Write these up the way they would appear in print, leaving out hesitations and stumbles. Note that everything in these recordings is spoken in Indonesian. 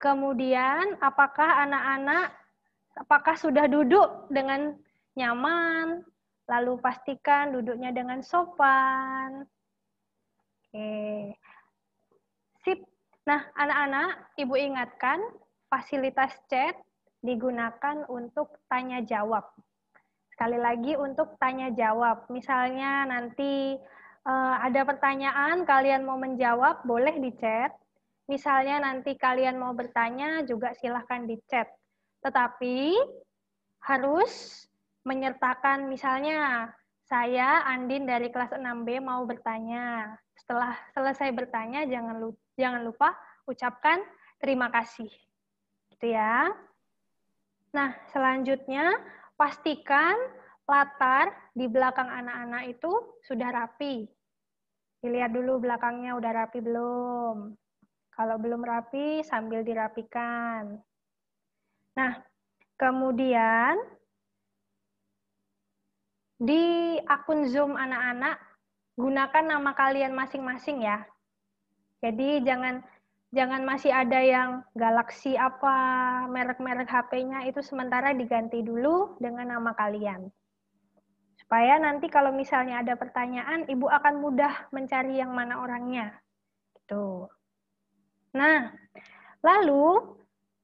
Kemudian, apakah sudah duduk dengan nyaman? Lalu pastikan duduknya dengan sopan. Oke. Sip. Nah, anak-anak, Ibu ingatkan, fasilitas chat digunakan untuk tanya jawab. Sekali lagi untuk tanya jawab. Misalnya nanti ada pertanyaan, kalian mau menjawab, boleh di chat. Misalnya nanti kalian mau bertanya, juga silahkan di chat. Tetapi harus menyertakan misalnya, saya Andin dari kelas 6B mau bertanya. Setelah selesai bertanya, jangan lupa ucapkan terima kasih. Gitu ya. Nah, selanjutnya pastikan latar di belakang anak-anak itu sudah rapi. Dilihat dulu belakangnya udah rapi belum. Kalau belum rapi, sambil dirapikan. Nah, kemudian di akun Zoom anak-anak, gunakan nama kalian masing-masing ya. Jadi jangan masih ada yang Galaxy apa, merek-merek HP-nya itu sementara diganti dulu dengan nama kalian. Supaya nanti kalau misalnya ada pertanyaan, Ibu akan mudah mencari yang mana orangnya. Gitu. Nah, lalu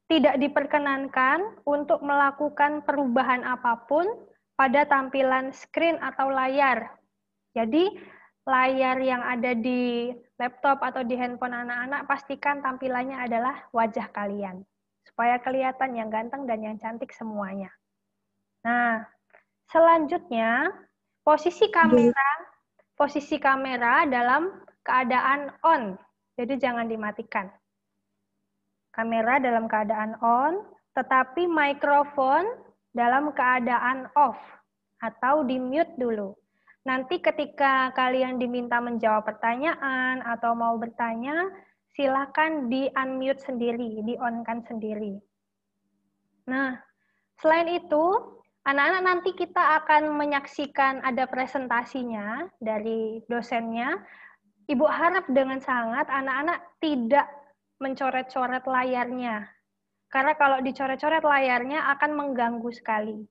tidak diperkenankan untuk melakukan perubahan apapun pada tampilan screen atau layar. Jadi, layar yang ada di laptop atau di handphone anak-anak, pastikan tampilannya adalah wajah kalian. Supaya kelihatan yang ganteng dan yang cantik semuanya. Nah, selanjutnya, posisi kamera dalam keadaan on. Jadi jangan dimatikan. Kamera dalam keadaan on, tetapi mikrofon dalam keadaan off atau di-mute dulu. Nanti ketika kalian diminta menjawab pertanyaan atau mau bertanya, silakan di-unmute sendiri, di-on-kan sendiri. Nah, selain itu, anak-anak nanti kita akan menyaksikan ada presentasinya dari dosennya. Ibu harap dengan sangat anak-anak tidak mencoret-coret layarnya. Karena kalau dicoret-coret layarnya akan mengganggu sekali.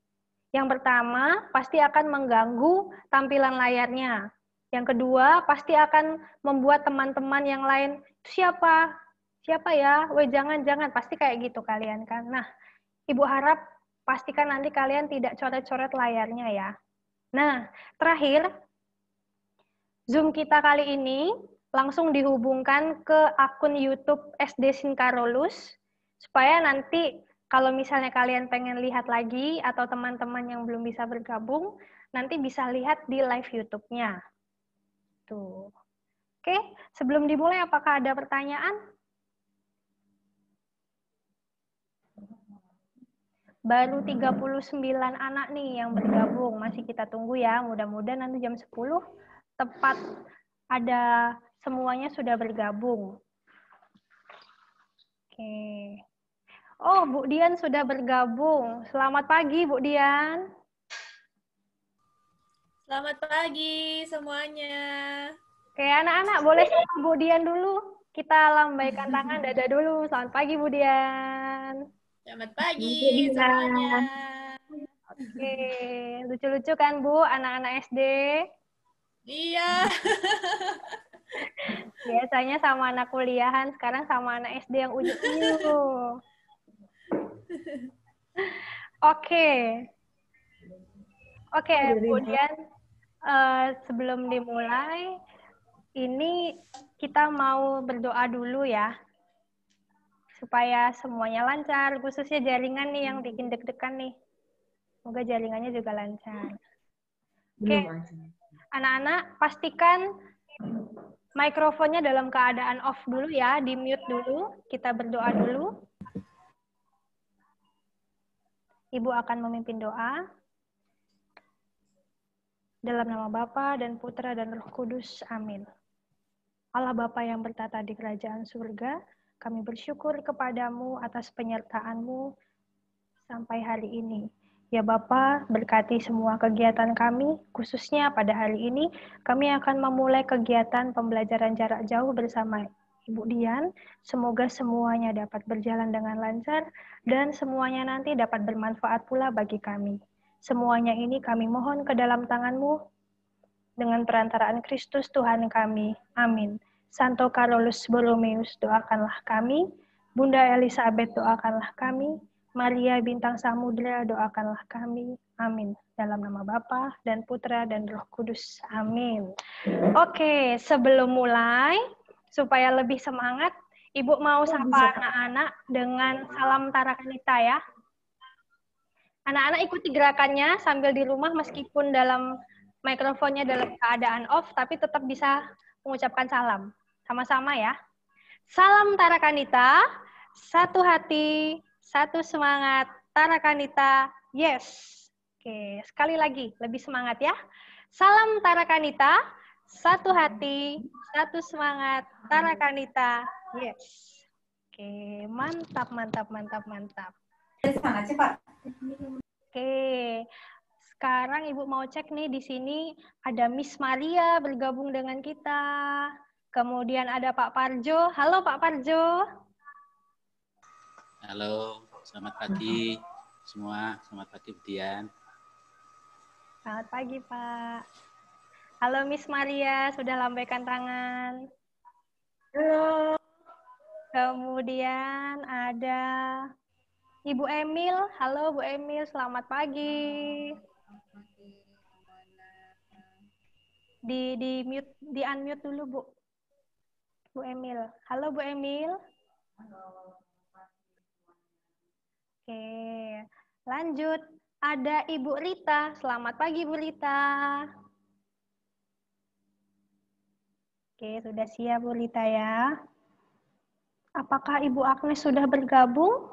Yang pertama, pasti akan mengganggu tampilan layarnya. Yang kedua, pasti akan membuat teman-teman yang lain, siapa? Siapa ya? Weh, jangan. Pasti kayak gitu kalian kan. Nah, Ibu harap pastikan nanti kalian tidak coret-coret layarnya ya. Nah, terakhir, Zoom kita kali ini langsung dihubungkan ke akun YouTube SD Sinkarolus, supaya nanti kalau misalnya kalian pengen lihat lagi atau teman-teman yang belum bisa bergabung, nanti bisa lihat di live YouTube-nya. Tuh. Oke, sebelum dimulai apakah ada pertanyaan? Baru 39 anak nih yang bergabung, masih kita tunggu ya, mudah-mudahan nanti jam 10 tepat ada semuanya sudah bergabung. Oke. Oh, Bu Dian sudah bergabung. Selamat pagi, Bu Dian. Selamat pagi semuanya. Oke, anak-anak boleh sama Bu Dian dulu. Kita lambaikan tangan, dadah dulu. Selamat pagi, Bu Dian. Selamat pagi semuanya. Oke, lucu-lucu kan, Bu, anak-anak SD? Iya. Biasanya sama anak kuliahan, sekarang sama anak SD yang unyu-unyu. Oke. Oke, Bu Dian, sebelum dimulai, ini kita mau berdoa dulu ya, supaya semuanya lancar, khususnya jaringan nih yang bikin deg-degan nih. Semoga jaringannya juga lancar. Oke, anak-anak pastikan mikrofonnya dalam keadaan off dulu ya, di-mute dulu. Kita berdoa dulu. Ibu akan memimpin doa. Dalam nama Bapa dan Putra dan Roh Kudus. Amin. Allah Bapa yang bertata di kerajaan surga, kami bersyukur kepadamu atas penyertaan-Mu sampai hari ini. Ya Bapa, berkati semua kegiatan kami, khususnya pada hari ini, kami akan memulai kegiatan pembelajaran jarak jauh bersama Ibu Dian. Semoga semuanya dapat berjalan dengan lancar dan semuanya nanti dapat bermanfaat pula bagi kami. Semuanya ini kami mohon ke dalam tangan-Mu dengan perantaraan Kristus Tuhan kami. Amin. Santo Carolus Borromeus, doakanlah kami. Bunda Elizabeth, doakanlah kami. Maria Bintang Samudra, doakanlah kami. Amin. Dalam nama Bapa dan Putra dan Roh Kudus. Amin. Oke, sebelum mulai, supaya lebih semangat, Ibu mau sapa anak-anak dengan salam Tarakanita ya. Anak-anak ikuti gerakannya sambil di rumah meskipun dalam mikrofonnya dalam keadaan off, tapi tetap bisa mengucapkan salam. Sama-sama ya. Salam Tarakanita, satu hati, satu semangat, Tarakanita, yes. Oke, sekali lagi, lebih semangat ya. Salam Tarakanita, satu hati, satu semangat, Tarakanita, yes. Oke, mantap, mantap, mantap, mantap. Semangat sih, Pak. Oke, sekarang Ibu mau cek nih di sini ada Miss Maria bergabung dengan kita. Kemudian ada Pak Parjo. Halo Pak Parjo. Halo, selamat pagi semua. Selamat pagi Bu Dian. Selamat pagi Pak. Halo Miss Maria, sudah lambaikan tangan. Halo. Kemudian ada Ibu Emil. Halo Bu Emil, selamat pagi. Di mute, di unmute dulu Bu. Bu Emil. Halo Bu Emil. Oke, lanjut. Ada Ibu Rita. Selamat pagi Bu Rita. Oke, sudah siap Bu Rita ya. Apakah Ibu Agnes sudah bergabung?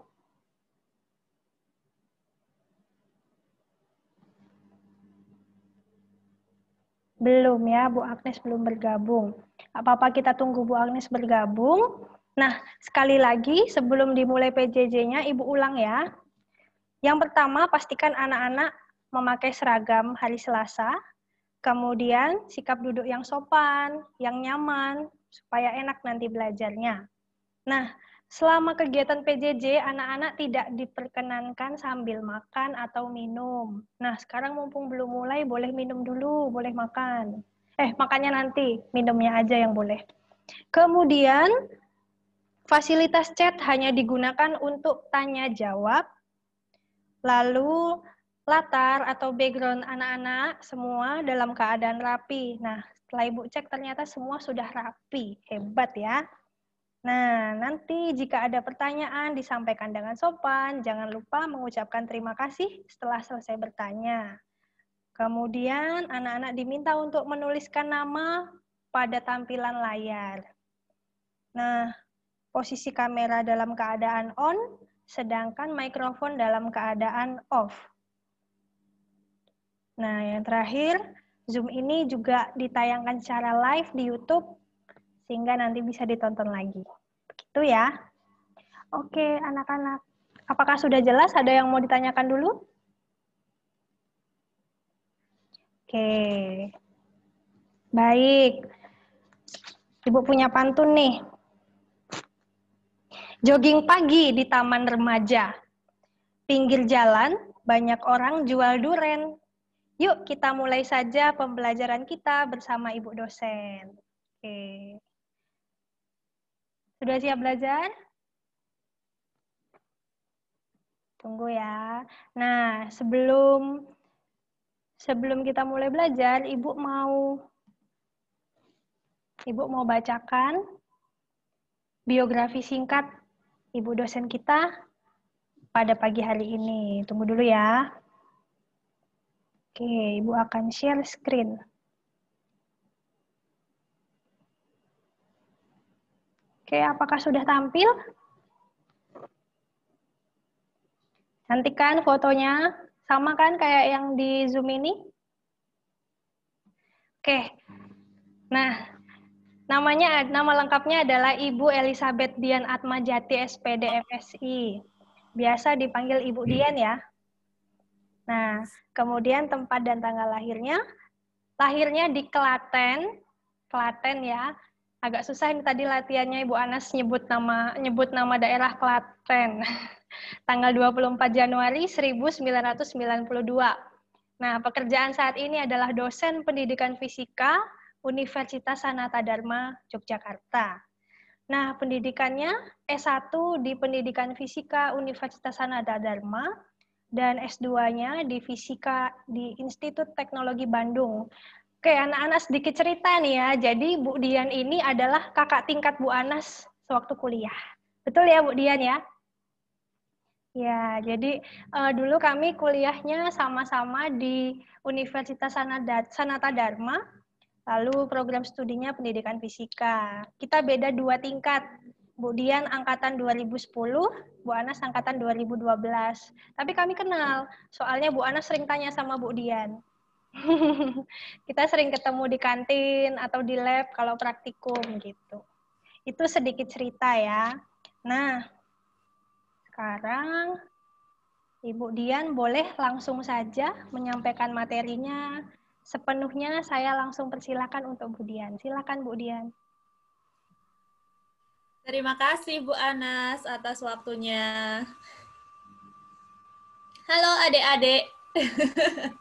Belum ya, Bu Agnes belum bergabung. Apa-apa kita tunggu Bu Agnes bergabung. Nah, sekali lagi sebelum dimulai PJJ-nya, Ibu ulang ya. Yang pertama, pastikan anak-anak memakai seragam hari Selasa. Kemudian, sikap duduk yang sopan, yang nyaman, supaya enak nanti belajarnya. Nah, selama kegiatan PJJ, anak-anak tidak diperkenankan sambil makan atau minum. Nah, sekarang mumpung belum mulai, boleh minum dulu, boleh makan. Makannya nanti, minumnya aja yang boleh. Kemudian, fasilitas chat hanya digunakan untuk tanya jawab, lalu latar atau background anak-anak semua dalam keadaan rapi. Nah, setelah Ibu cek ternyata semua sudah rapi. Hebat ya. Nah, nanti jika ada pertanyaan disampaikan dengan sopan, jangan lupa mengucapkan terima kasih setelah selesai bertanya. Kemudian anak-anak diminta untuk menuliskan nama pada tampilan layar. Nah, posisi kamera dalam keadaan on, sedangkan mikrofon dalam keadaan off. Nah, yang terakhir, Zoom ini juga ditayangkan secara live di YouTube, sehingga nanti bisa ditonton lagi. Begitu ya. Oke, anak-anak. Apakah sudah jelas? Ada yang mau ditanyakan dulu? Oke. Baik. Ibu punya pantun nih. Jogging pagi di taman remaja. Pinggir jalan, banyak orang jual duren. Yuk kita mulai saja pembelajaran kita bersama Ibu dosen. Oke. Sudah siap belajar? Tunggu ya. Nah, sebelum kita mulai belajar, Ibu mau bacakan biografi singkat Ibu dosen kita pada pagi hari ini. Tunggu dulu ya. Oke, Ibu akan share screen. Oke, apakah sudah tampil? Cantik kan fotonya? Sama kan kayak yang di Zoom ini? Oke. Nah, nama lengkapnya adalah Ibu Elizabeth Dian Atmajati SPD FSI. Biasa dipanggil Ibu Dian ya. Nah, kemudian tempat dan tanggal lahirnya di Klaten ya, Agak susah ini tadi latihannya Ibu Anas nyebut nama daerah Klaten. Tanggal 24 Januari 1992. Nah, pekerjaan saat ini adalah dosen pendidikan fisika Universitas Sanata Dharma Yogyakarta. Nah, pendidikannya S1 di Pendidikan Fisika Universitas Sanata Dharma dan S2-nya di Fisika di Institut Teknologi Bandung. Oke, anak-anak sedikit cerita nih ya. Jadi Bu Dian ini adalah kakak tingkat Bu Anas sewaktu kuliah. Betul ya Bu Dian ya? Ya, jadi dulu kami kuliahnya sama-sama di Universitas Sanata Dharma, lalu program studinya pendidikan fisika. Kita beda 2 tingkat. Bu Dian angkatan 2010, Bu Anas angkatan 2012. Tapi kami kenal, soalnya Bu Anas sering tanya sama Bu Dian. Kita sering ketemu di kantin atau di lab kalau praktikum gitu. Itu sedikit cerita ya. Nah, sekarang Ibu Dian boleh langsung saja menyampaikan materinya. Sepenuhnya saya langsung persilakan untuk Bu Dian. Silakan Bu Dian. Terima kasih Bu Anas atas waktunya. Halo adik-adik.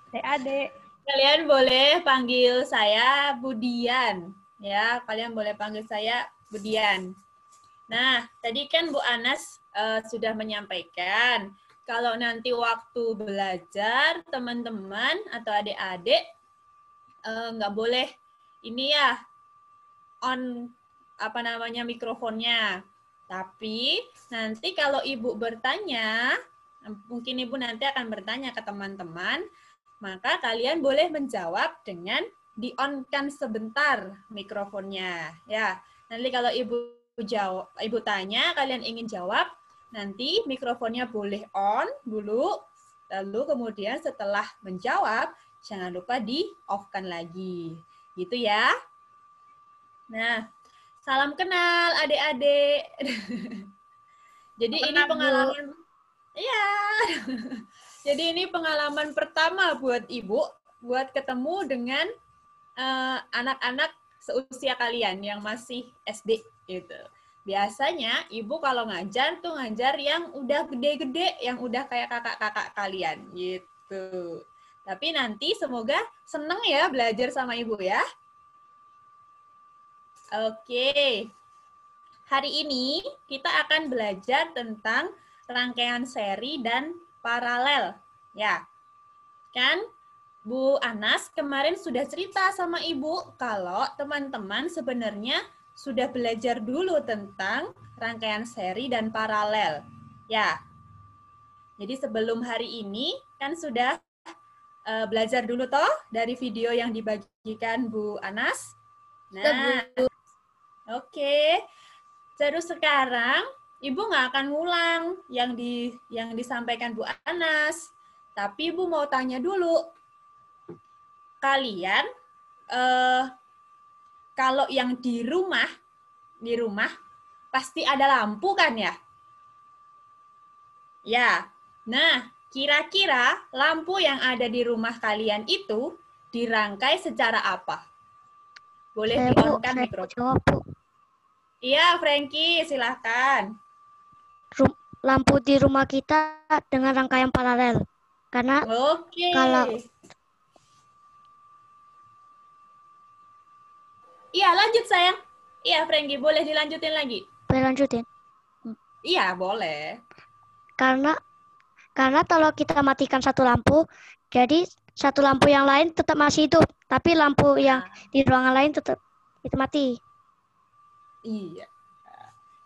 Adik-adik. Kalian boleh panggil saya Budian. Ya, kalian boleh panggil saya Budian. Nah, tadi kan Bu Anas sudah menyampaikan kalau nanti waktu belajar teman-teman atau adik-adik nggak boleh ini ya on mikrofonnya. Tapi nanti kalau Ibu bertanya, mungkin Ibu nanti akan bertanya ke teman-teman, maka kalian boleh menjawab dengan di-on-kan sebentar mikrofonnya. Ya, nanti kalau Ibu tanya, kalian ingin jawab, nanti mikrofonnya boleh on dulu, lalu kemudian setelah menjawab, jangan lupa di-off-kan lagi. Gitu ya. Nah, salam kenal adik-adik. Jadi ini pengalaman, iya. Jadi ini pengalaman pertama buat Ibu, buat ketemu dengan anak-anak seusia kalian yang masih SD gitu. Biasanya Ibu kalau ngajar tuh ngajar yang udah gede-gede, yang udah kayak kakak-kakak kalian gitu. Tapi nanti semoga seneng ya belajar sama Ibu ya. Oke. Hari ini kita akan belajar tentang rangkaian seri dan paralel. Ya, kan Bu Anas kemarin sudah cerita sama Ibu kalau teman-teman sebenarnya sudah belajar dulu tentang rangkaian seri dan paralel. Ya, jadi sebelum hari ini kan sudah belajar dulu toh dari video yang dibagikan Bu Anas. Nah, oke. Terus sekarang Ibu nggak akan ngulang yang disampaikan Bu Anas, tapi Ibu mau tanya dulu. Kalian kalau yang di rumah pasti ada lampu kan ya? Ya. Nah, kira-kira lampu yang ada di rumah kalian itu dirangkai secara apa? Boleh di-on-kan mikrofon. Iya, Frankie, silahkan. Lampu di rumah kita dengan rangkaian paralel. Karena kalau iya, lanjut sayang. Iya, Frankie, boleh dilanjutin lagi? Boleh lanjutin? Iya, boleh. Karena kalau kita matikan satu lampu, jadi satu lampu yang lain tetap masih hidup, tapi lampu yang di ruangan lain tetap itu mati. Iya.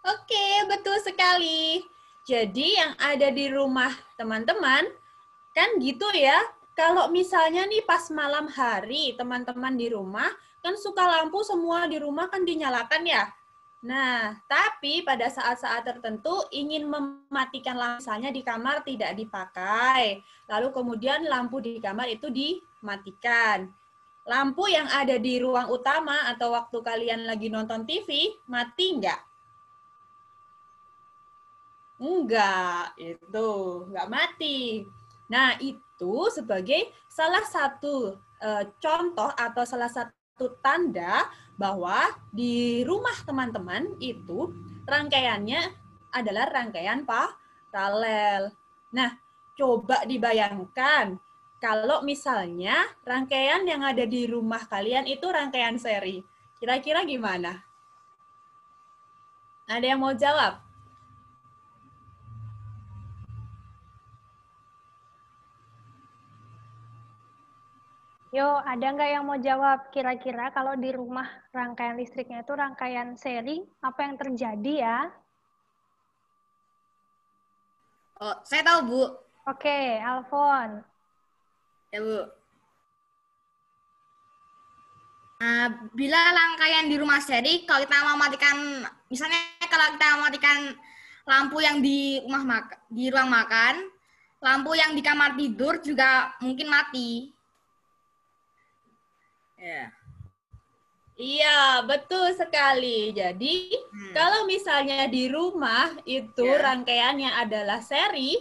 Oke, betul sekali. Jadi yang ada di rumah teman-teman, kan gitu ya. Kalau misalnya nih pas malam hari, teman-teman di rumah, kan suka lampu semua di rumah kan dinyalakan ya. Nah, tapi pada saat-saat tertentu ingin mematikan lampu, misalnya di kamar tidak dipakai, lalu kemudian lampu di kamar itu dimatikan. Lampu yang ada di ruang utama atau waktu kalian lagi nonton TV, mati nggak? Enggak, itu enggak mati. Nah, itu sebagai salah satu contoh atau salah satu tanda bahwa di rumah teman-teman itu rangkaiannya adalah rangkaian paralel. Nah, coba dibayangkan kalau misalnya rangkaian yang ada di rumah kalian itu rangkaian seri. Kira-kira gimana? Ada yang mau jawab? Yo, ada nggak yang mau jawab? Kira-kira kalau di rumah rangkaian listriknya itu rangkaian seri, apa yang terjadi ya? Oh, saya tahu, Bu. Oke, Alfon. Ya, Bu. Bila rangkaian di rumah seri, kalau kita mau matikan, misalnya kalau kita mau matikan lampu yang di ruang makan, lampu yang di kamar tidur juga mungkin mati. Ya. Iya, betul sekali. Jadi, kalau misalnya di rumah itu rangkaiannya adalah seri,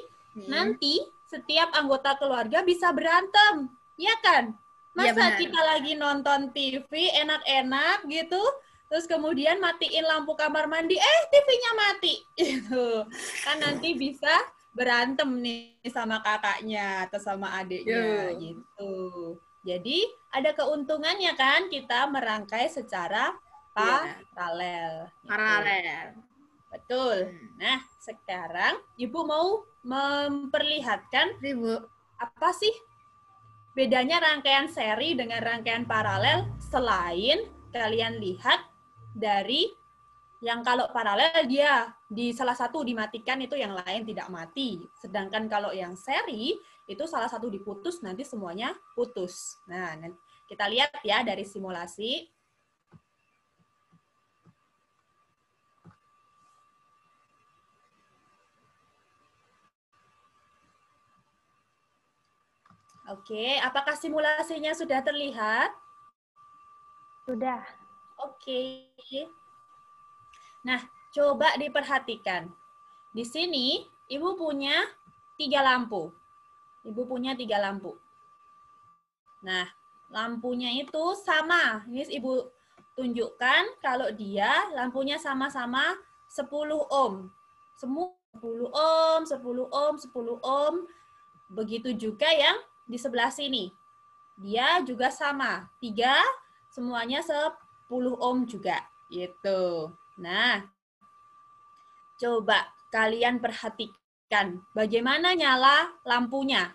nanti setiap anggota keluarga bisa berantem. Ya kan? Masa kita lagi nonton TV enak-enak gitu, terus kemudian matiin lampu kamar mandi, TV-nya mati. Gitu. Kan nanti bisa berantem nih sama kakaknya atau sama adiknya gitu. Jadi ada keuntungannya kan kita merangkai secara paralel. Paralel. Betul. Nah, sekarang Ibu mau memperlihatkan apa sih bedanya rangkaian seri dengan rangkaian paralel selain kalian lihat dari yang kalau paralel dia di salah satu dimatikan itu yang lain tidak mati. Sedangkan kalau yang seri itu salah satu diputus nanti semuanya putus. Nah, kita lihat ya dari simulasi. Oke, apakah simulasinya sudah terlihat? Sudah. Oke. Nah, coba diperhatikan. Di sini, Ibu punya 3 lampu. Ibu punya 3 lampu. Nah, lampunya itu sama. Ini Ibu tunjukkan kalau dia lampunya sama-sama 10 ohm. Semua 10 ohm, 10 ohm, 10 ohm. Begitu juga yang di sebelah sini. Dia juga sama. 3, semuanya 10 ohm juga. Gitu. Nah, coba kalian perhatikan bagaimana nyala lampunya.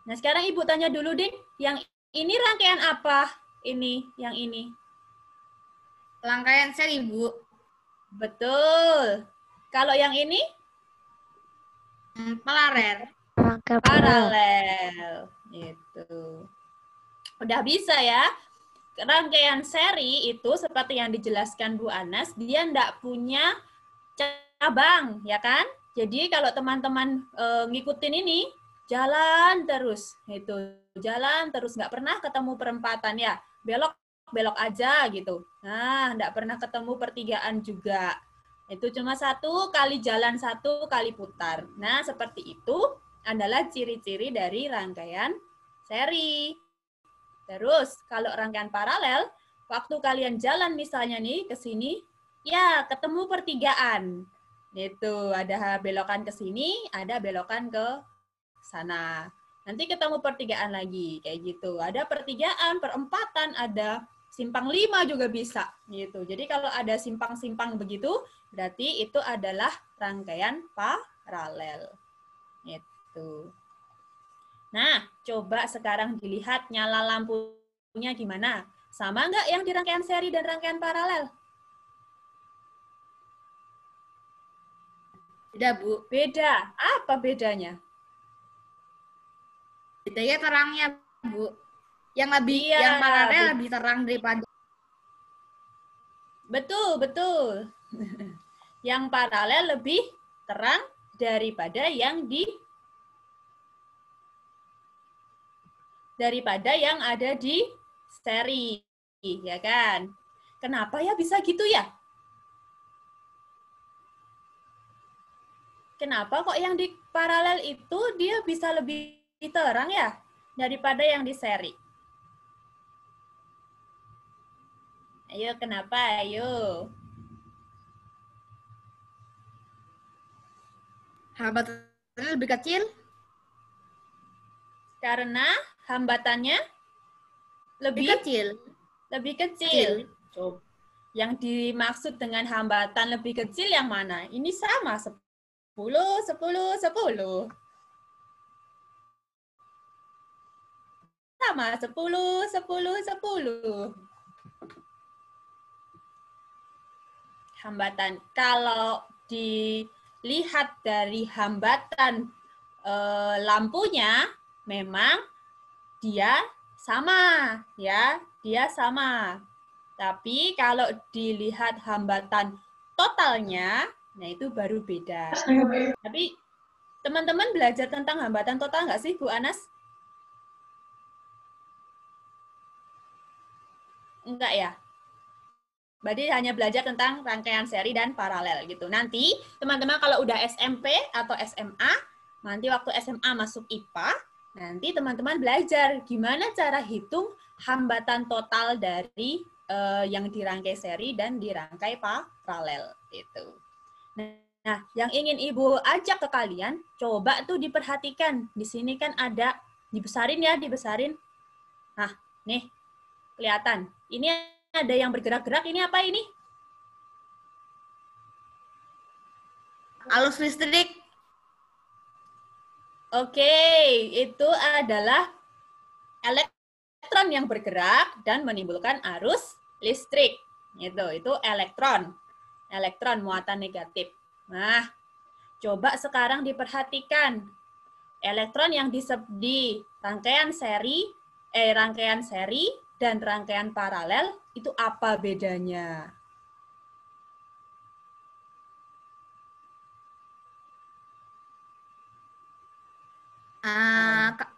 Nah, sekarang Ibu tanya dulu, Dik, yang ini rangkaian apa? Ini, yang ini. Rangkaian seri, Bu. Betul. Kalau yang ini? Paralel. Paralel. Itu. Udah bisa ya? Rangkaian seri itu seperti yang dijelaskan Bu Anas, dia enggak punya cabang, ya kan? Jadi kalau teman-teman ngikutin ini, jalan terus, itu jalan terus, nggak pernah ketemu perempatan ya, belok aja gitu. Nah, nggak pernah ketemu pertigaan juga. Itu cuma 1 kali jalan, 1 kali putar. Nah, seperti itu adalah ciri-ciri dari rangkaian seri. Terus, kalau rangkaian paralel, waktu kalian jalan misalnya nih ke sini, ya ketemu pertigaan. Itu ada belokan ke sini, ada belokan ke sana. Nanti ketemu pertigaan lagi, kayak gitu. Ada pertigaan, perempatan, ada simpang 5 juga bisa. Gitu. Jadi kalau ada simpang-simpang begitu, berarti itu adalah rangkaian paralel. Itu. Nah, coba sekarang dilihat nyala lampunya gimana. Sama nggak yang di rangkaian seri dan rangkaian paralel? Beda, Bu. Beda. Apa bedanya? Bedanya terangnya, Bu. Yang paralel lebih terang daripada. Betul, betul. Yang paralel lebih terang daripada yang yang ada di seri, ya kan? Kenapa ya bisa gitu ya? Kenapa kok yang di paralel itu dia bisa lebih terang ya daripada yang di seri? Ayo, kenapa? Ayo. Hambatannya lebih kecil. Karena hambatannya Lebih kecil. lebih kecil. Coba. Yang dimaksud dengan hambatan lebih kecil yang mana? Ini sama 10, 10, 10. Sama 10, 10, 10. Hambatan. Kalau dilihat dari hambatan lampunya, memang dia sama, ya, dia sama. Tapi kalau dilihat hambatan totalnya, nah itu baru beda. Tapi teman-teman belajar tentang hambatan total nggak sih, Bu Anas? Enggak ya? Berarti hanya belajar tentang rangkaian seri dan paralel gitu. Nanti teman-teman kalau udah SMP atau SMA, nanti waktu SMA masuk IPA, nanti teman-teman belajar gimana cara hitung hambatan total dari yang dirangkai seri dan dirangkai paralel itu. Nah, yang ingin Ibu ajak ke kalian, coba tuh diperhatikan. Di sini kan ada, dibesarin ya, dibesarin. Nah, nih, kelihatan. Ini ada yang bergerak-gerak, ini apa ini? Arus listrik. Oke, itu adalah elektron yang bergerak dan menimbulkan arus listrik. Itu elektron. Elektron muatan negatif. Nah, coba sekarang diperhatikan. Elektron yang di rangkaian seri dan rangkaian paralel itu apa bedanya?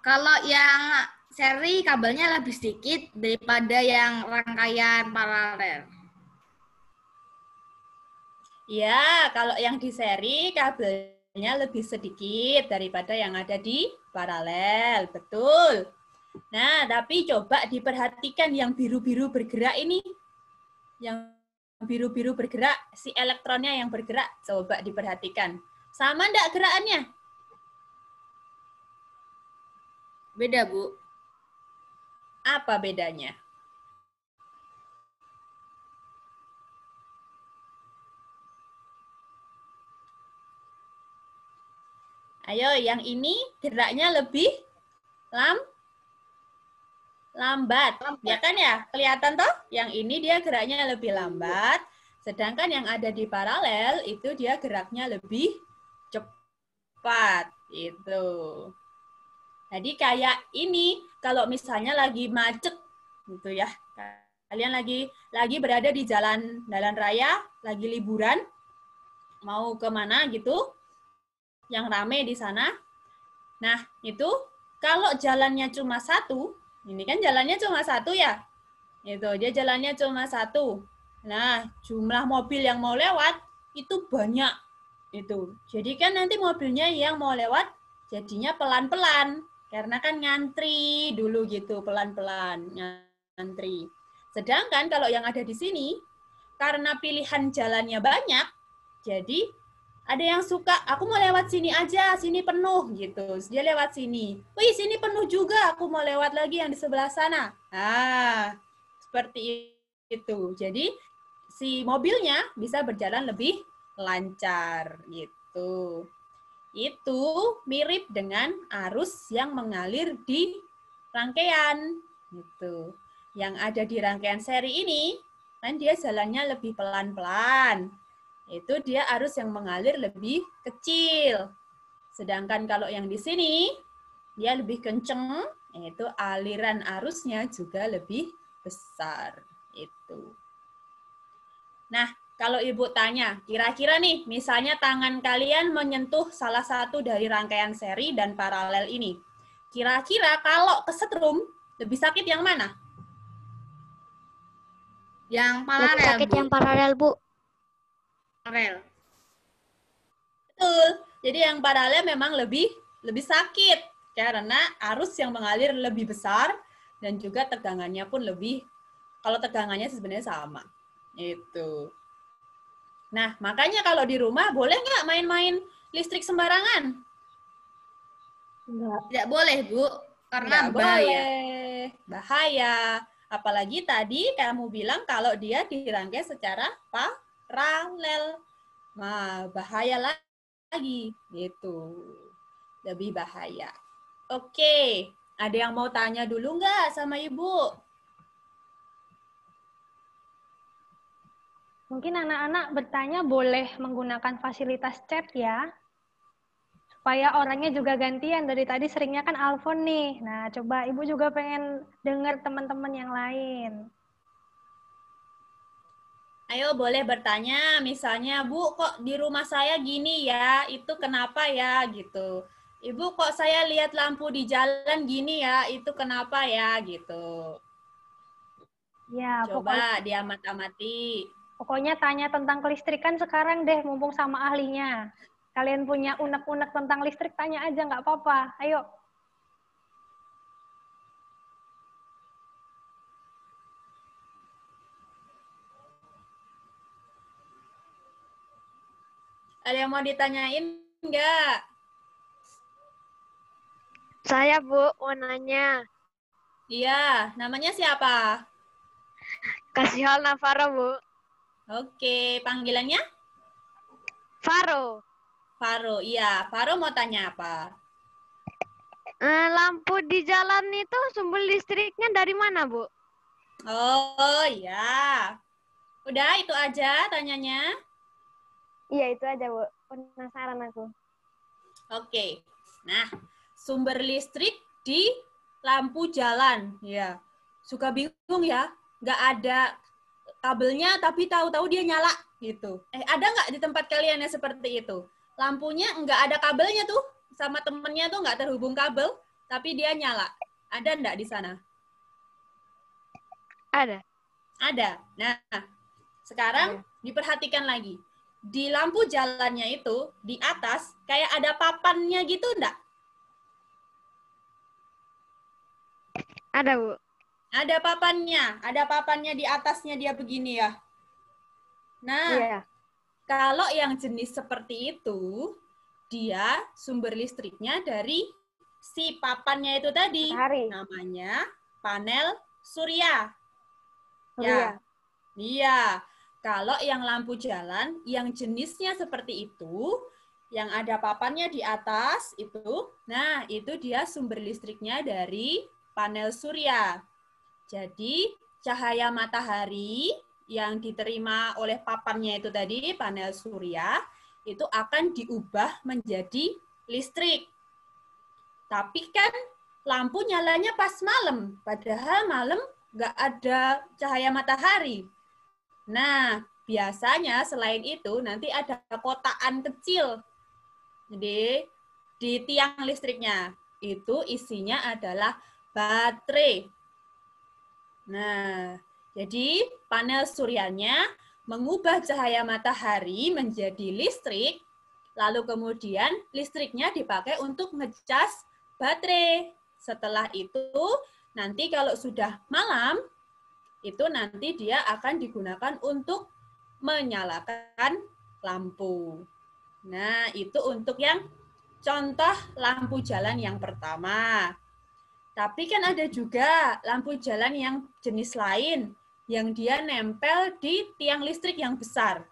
Kalau yang seri kabelnya lebih sedikit daripada yang rangkaian paralel. Ya, kalau yang di seri kabelnya lebih sedikit daripada yang ada di paralel. Betul. Nah, tapi coba diperhatikan yang biru-biru bergerak ini. Yang biru-biru bergerak, si elektronnya yang bergerak. Coba diperhatikan. Sama enggak gerakannya? Beda, Bu. Apa bedanya? Ayo, yang ini geraknya lebih lambat. Ya kan ya? Kelihatan toh? Yang ini dia geraknya lebih lambat. Sedangkan yang ada di paralel itu dia geraknya lebih cepat. Itu. Jadi kayak ini, kalau misalnya lagi macet, gitu ya. Kalian lagi berada di jalan raya, lagi liburan, mau kemana gitu, yang rame di sana. Nah, itu kalau jalannya cuma satu, ini kan jalannya cuma satu ya. Itu dia jalannya cuma satu. Nah, jumlah mobil yang mau lewat itu banyak. Itu. Jadi kan nanti mobilnya yang mau lewat jadinya pelan-pelan. Karena kan ngantri dulu gitu, pelan-pelan ngantri. Sedangkan kalau yang ada di sini, karena pilihan jalannya banyak, jadi ada yang suka, aku mau lewat sini aja, sini penuh gitu. Dia lewat sini. Wih, sini penuh juga, aku mau lewat lagi yang di sebelah sana. Nah, seperti itu. Jadi si mobilnya bisa berjalan lebih lancar gitu. Itu mirip dengan arus yang mengalir di rangkaian gitu. Yang ada di rangkaian seri ini kan dia jalannya lebih pelan-pelan. Itu dia arus yang mengalir lebih kecil. Sedangkan kalau yang di sini dia lebih kenceng, yaitu aliran arusnya juga lebih besar. Itu. Nah, kalau Ibu tanya, kira-kira nih, misalnya tangan kalian menyentuh salah satu dari rangkaian seri dan paralel ini. Kira-kira kalau kesetrum, lebih sakit yang mana? Yang paralel, Lebih sakit Bu. yang paralel, Bu. Paralel. Betul. Jadi yang paralel memang lebih sakit. Karena arus yang mengalir lebih besar dan juga tegangannya pun lebih kalau tegangannya sebenarnya sama. Itu. Nah, makanya kalau di rumah boleh nggak main-main listrik sembarangan? Tidak boleh, Bu. Karena Nggak bahaya. boleh. Bahaya. Apalagi tadi kamu bilang kalau dia dirangkai secara paralel. Nah, bahaya lagi. Gitu. Lebih bahaya. Oke. Ada yang mau tanya dulu nggak sama Ibu? Mungkin anak-anak bertanya boleh menggunakan fasilitas chat ya. Supaya orangnya juga gantian. Dari tadi seringnya kan Alfon nih. Nah, coba Ibu juga pengen dengar teman-teman yang lain. Ayo boleh bertanya, misalnya, Bu, kok di rumah saya gini ya, itu kenapa ya, gitu. Ibu, kok saya lihat lampu di jalan gini ya, itu kenapa ya, gitu. Ya, Coba diamat-amati. pokoknya tanya tentang kelistrikan sekarang deh, mumpung sama ahlinya. Kalian punya unek-unek tentang listrik, tanya aja, nggak apa-apa. Ayo. Ada yang mau ditanyain nggak? Saya, Bu, mau nanya. Iya, namanya siapa? Kasihal Navaro, Bu. Oke, panggilannya? Faro. Faro, iya. Faro mau tanya apa? Lampu di jalan itu sumber listriknya dari mana, Bu? Oh, iya. Udah, itu aja tanyanya. Iya, itu aja, Bu. Penasaran aku. Oke. Nah, sumber listrik di lampu jalan. Ya. Suka bingung ya, nggak ada kabelnya tapi tahu-tahu dia nyala gitu. Ada nggak di tempat kalian yang seperti itu? Lampunya nggak ada kabelnya tuh, sama temennya tuh nggak terhubung kabel, tapi dia nyala. Ada nggak di sana? Ada. Ada. Nah, sekarang diperhatikan lagi. Di lampu jalannya itu, di atas, kayak ada papannya gitu enggak? Ada, Bu. Ada papannya di atasnya dia begini ya. Nah, Iya. kalau yang jenis seperti itu, dia sumber listriknya dari si papannya itu tadi. Matahari. Namanya panel surya. Surya. Ya. Iya. Kalau yang lampu jalan, yang jenisnya seperti itu, yang ada papannya di atas itu, nah itu dia sumber listriknya dari panel surya. Jadi cahaya matahari yang diterima oleh papannya itu tadi, panel surya, itu akan diubah menjadi listrik. Tapi kan lampu nyalanya pas malam, padahal malam nggak ada cahaya matahari. Nah, biasanya selain itu nanti ada kotakan kecil. Jadi di tiang listriknya itu isinya adalah baterai. Nah, jadi panel suryanya mengubah cahaya matahari menjadi listrik, lalu kemudian listriknya dipakai untuk ngecas baterai. Setelah itu, nanti kalau sudah malam, itu nanti dia akan digunakan untuk menyalakan lampu. Nah, itu untuk yang contoh lampu jalan yang pertama. Tapi kan ada juga lampu jalan yang jenis lain, yang dia nempel di tiang listrik yang besar.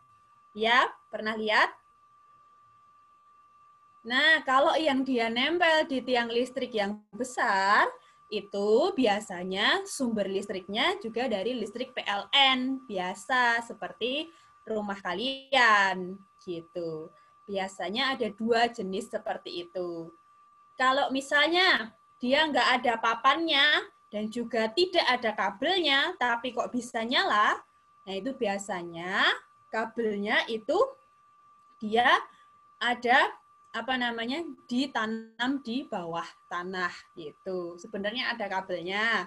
Ya, pernah lihat? Nah, kalau yang dia nempel di tiang listrik yang besar, itu biasanya sumber listriknya juga dari listrik PLN biasa seperti rumah kalian gitu. Biasanya ada 2 jenis seperti itu. Kalau misalnya dia nggak ada papannya dan juga tidak ada kabelnya, tapi kok bisa nyala, nah itu biasanya kabelnya itu dia ada ditanam di bawah tanah gitu. Sebenarnya ada kabelnya,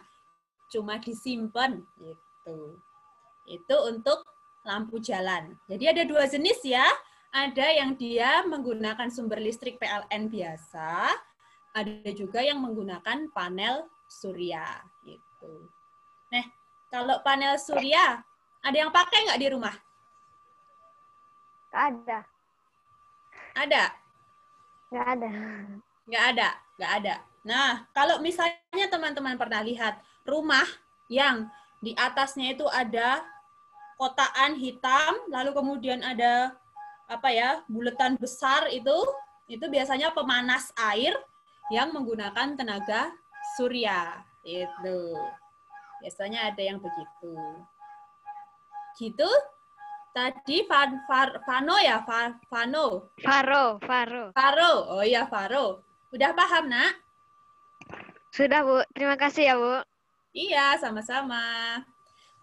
cuma disimpan gitu. Itu untuk lampu jalan. Jadi ada 2 jenis ya. Ada yang dia menggunakan sumber listrik PLN biasa, ada juga yang menggunakan panel surya gitu. Nah, Kalau panel surya, ada yang pakai nggak di rumah? Nggak ada. Ada? Nggak ada. Nggak ada? Nggak ada. Nah, kalau misalnya teman-teman pernah lihat rumah yang di atasnya itu ada kotaan hitam, lalu kemudian ada apa ya, buletan besar itu biasanya pemanas air yang menggunakan tenaga surya. Itu. Biasanya ada yang begitu. Gitu. Tadi Vano ya, Vano. Faro. Oh iya, Faro. Udah paham, Nak? Sudah, Bu. Terima kasih ya, Bu. Iya, sama-sama.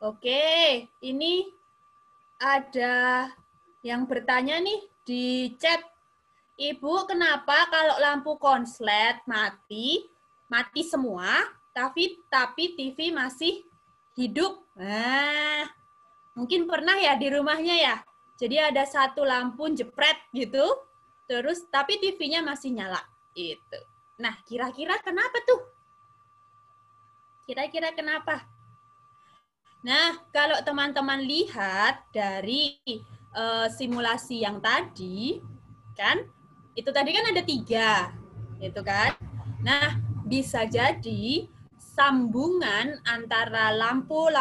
Oke, ini ada yang bertanya nih di chat. Ibu, kenapa kalau lampu konslet mati semua, tapi TV masih hidup? Nah, mungkin pernah ya di rumahnya ya. Jadi ada satu lampu jepret gitu, terus tapi TV-nya masih nyala. Itu. Nah, kira-kira kenapa tuh? Kira-kira kenapa? Nah, kalau teman-teman lihat dari simulasi yang tadi, kan? Itu tadi kan ada 3, itu kan? Nah, bisa jadi sambungan antara lampu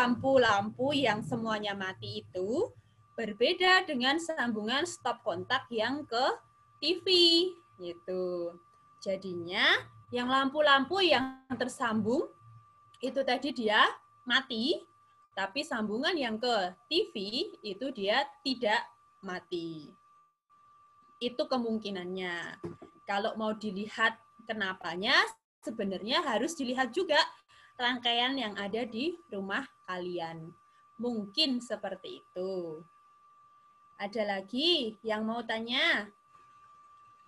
yang semuanya mati itu berbeda dengan sambungan stop kontak yang ke TV, gitu. Jadinya, yang lampu-lampu yang tersambung itu tadi dia mati, tapi sambungan yang ke TV itu dia tidak mati. Itu kemungkinannya. Kalau mau dilihat kenapanya, sebenarnya harus dilihat juga rangkaian yang ada di rumah kalian. Mungkin seperti itu. Ada lagi yang mau tanya?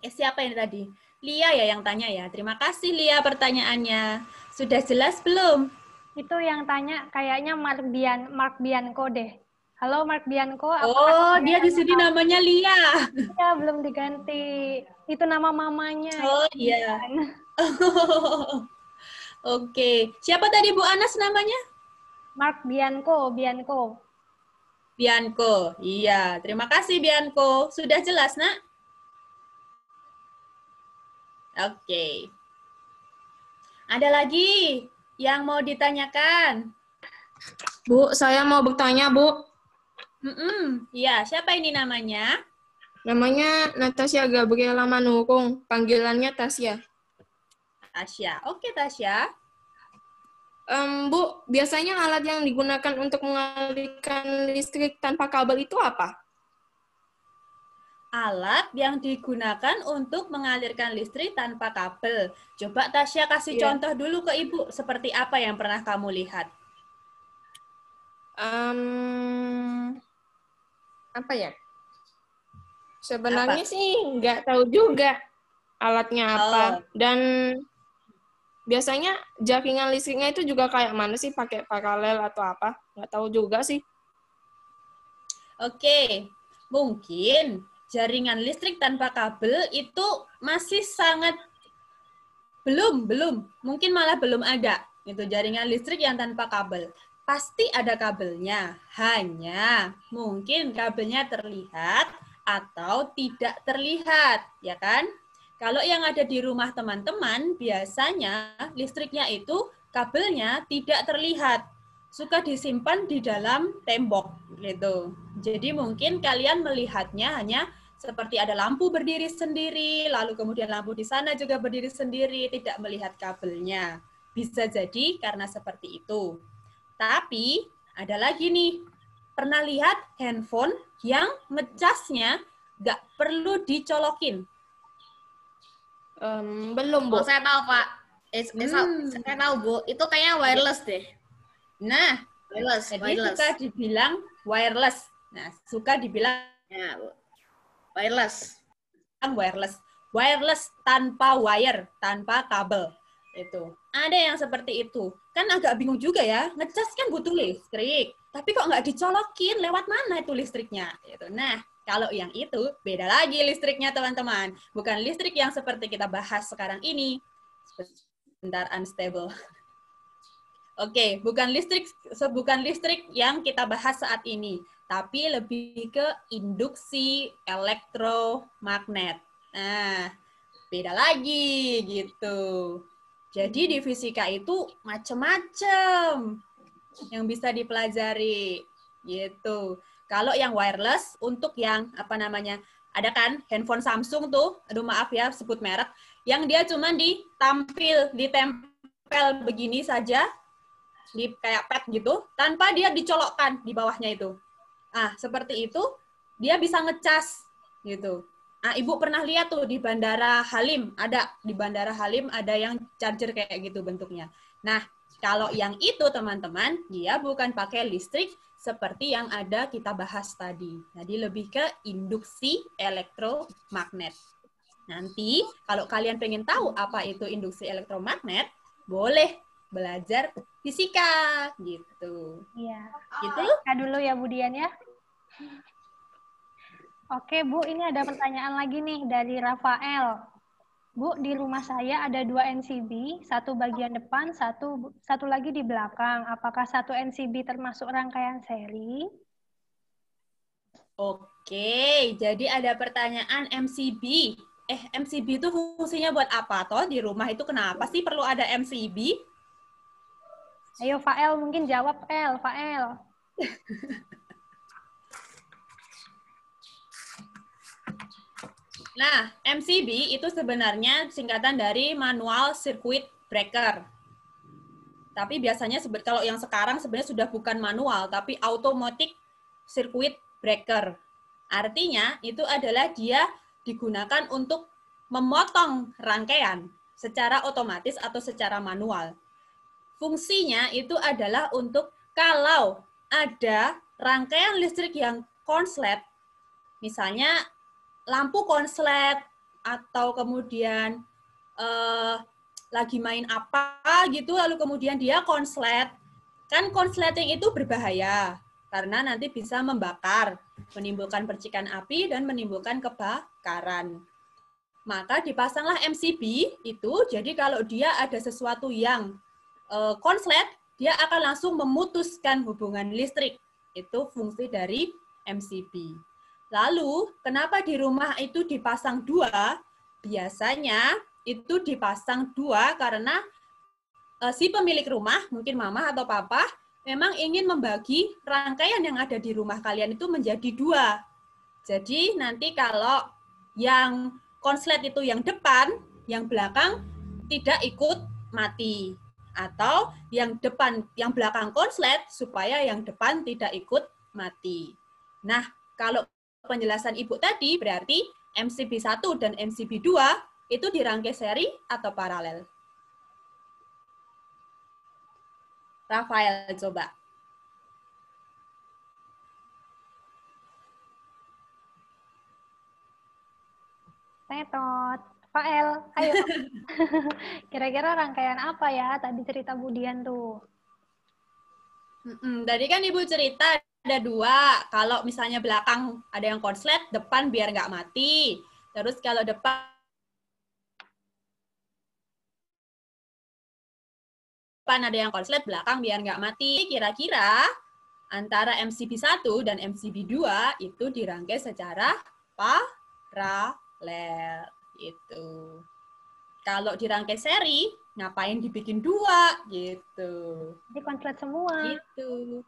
Siapa ini tadi? Lia ya yang tanya ya. Terima kasih Lia pertanyaannya. Sudah jelas belum? Itu yang tanya kayaknya Mark Bianco deh. Halo Mark Bianco. Oh, dia di sini namanya Lia. Ya, belum diganti. Itu nama mamanya. Oh, iya. Oke. Siapa tadi Bu Anas namanya? Mark Bianco. Bianco. Iya, terima kasih Bianco. Sudah jelas, Nak? Oke. Ada lagi yang mau ditanyakan? Bu, saya mau bertanya, Bu. Iya, siapa ini namanya? Namanya Natasha Gabriela Manurung, panggilannya Tasya. Tasya. Oke, Tasya. Bu, biasanya alat yang digunakan untuk mengalirkan listrik tanpa kabel itu apa? Alat yang digunakan untuk mengalirkan listrik tanpa kabel. Coba Tasya kasih contoh dulu ke Ibu, seperti apa yang pernah kamu lihat? Apa ya? Sebenarnya sih nggak tahu juga alatnya apa. Dan biasanya jaringan listriknya itu juga kayak mana sih? Pakai paralel atau apa? Nggak tahu juga sih. Oke, mungkin jaringan listrik tanpa kabel itu masih sangat belum, mungkin malah belum ada. Itu jaringan listrik yang tanpa kabel. Pasti ada kabelnya, hanya mungkin kabelnya terlihat atau tidak terlihat, ya kan? Kalau yang ada di rumah teman-teman, biasanya listriknya itu kabelnya tidak terlihat, suka disimpan di dalam tembok, gitu. Jadi mungkin kalian melihatnya hanya seperti ada lampu berdiri sendiri, lalu kemudian lampu di sana juga berdiri sendiri, tidak melihat kabelnya. Bisa jadi karena seperti itu. Tapi ada lagi nih, pernah lihat handphone yang ngecasnya nggak perlu dicolokin? Belum, Bu. Oh, saya tahu, Pak. Saya tahu, Bu. Itu kayaknya wireless deh. Nah, jadi suka dibilang wireless. Nah, suka dibilang ya, Bu. Wireless. Wireless tanpa wire, tanpa kabel. Itu. Ada yang seperti itu. Kan agak bingung juga ya, ngecas kan butuh listrik. Tapi kok nggak dicolokin, lewat mana itu listriknya? Gitu. Nah, kalau yang itu, beda lagi listriknya teman-teman. Bukan listrik yang seperti kita bahas sekarang ini. Sebentar, unstable. Oke, bukan listrik yang kita bahas saat ini, tapi lebih ke induksi elektromagnet. Nah, beda lagi gitu. Jadi di fisika itu macam-macam yang bisa dipelajari gitu. Kalau yang wireless untuk yang apa namanya? Ada kan handphone Samsung tuh, aduh maaf ya sebut merek, yang dia cuma ditempel begini saja, di kayak pet gitu, tanpa dia dicolokkan di bawahnya itu. Ah, seperti itu, dia bisa ngecas gitu. Ah, Ibu pernah lihat tuh di Bandara Halim, di Bandara Halim ada yang charger kayak gitu bentuknya. Nah, kalau yang itu teman-teman, dia bukan pakai listrik seperti yang ada kita bahas tadi. Jadi lebih ke induksi elektromagnet. Nanti kalau kalian pengen tahu apa itu induksi elektromagnet, boleh belajar fisika gitu. Iya. Gitu. Dulu ya Bu Dian ya. Oke Bu, ini ada pertanyaan lagi nih dari Rafael. Bu, di rumah saya ada 2 NCB, satu bagian depan, satu lagi di belakang. Apakah satu NCB termasuk rangkaian seri? Oke, jadi ada pertanyaan MCB. MCB itu fungsinya buat apa toh? Di rumah itu kenapa sih perlu ada MCB? Ayo Fael, mungkin jawab Fael. Nah, MCB itu sebenarnya singkatan dari Manual Circuit Breaker. Tapi biasanya kalau yang sekarang sebenarnya sudah bukan manual, tapi Automatic Circuit Breaker. Artinya itu adalah dia digunakan untuk memotong rangkaian secara otomatis atau secara manual. Fungsinya itu adalah untuk kalau ada rangkaian listrik yang konslet, misalnya lampu konslet atau kemudian lagi main apa gitu, lalu kemudian dia konslet, kan konsleting itu berbahaya karena nanti bisa membakar, menimbulkan percikan api dan menimbulkan kebakaran. Maka dipasanglah MCB itu, jadi kalau dia ada sesuatu yang konslet, dia akan langsung memutuskan hubungan listrik. Itu fungsi dari MCB. Lalu, kenapa di rumah itu dipasang 2? Biasanya itu dipasang 2 karena si pemilik rumah, mungkin mama atau papa, memang ingin membagi rangkaian yang ada di rumah kalian itu menjadi 2. Jadi nanti kalau yang konslet itu yang depan, yang belakang tidak ikut mati. Atau yang belakang konslet supaya yang depan tidak ikut mati. Nah, kalau penjelasan Ibu tadi berarti MCB 1 dan MCB 2 itu dirangkai seri atau paralel? Rafael coba. Tetot. Fael, ayo. Kira-kira rangkaian apa ya tadi cerita Bu Dian tuh? Tadi kan Ibu cerita ada 2. Kalau misalnya belakang ada yang konslet, depan biar nggak mati. Terus kalau depan ada yang konslet, belakang biar nggak mati. Kira-kira antara MCB 1 dan MCB 2 itu dirangkai secara paralel. Gitu. Kalau dirangkai seri, ngapain dibikin 2 gitu. Jadi konslet semua. Gitu.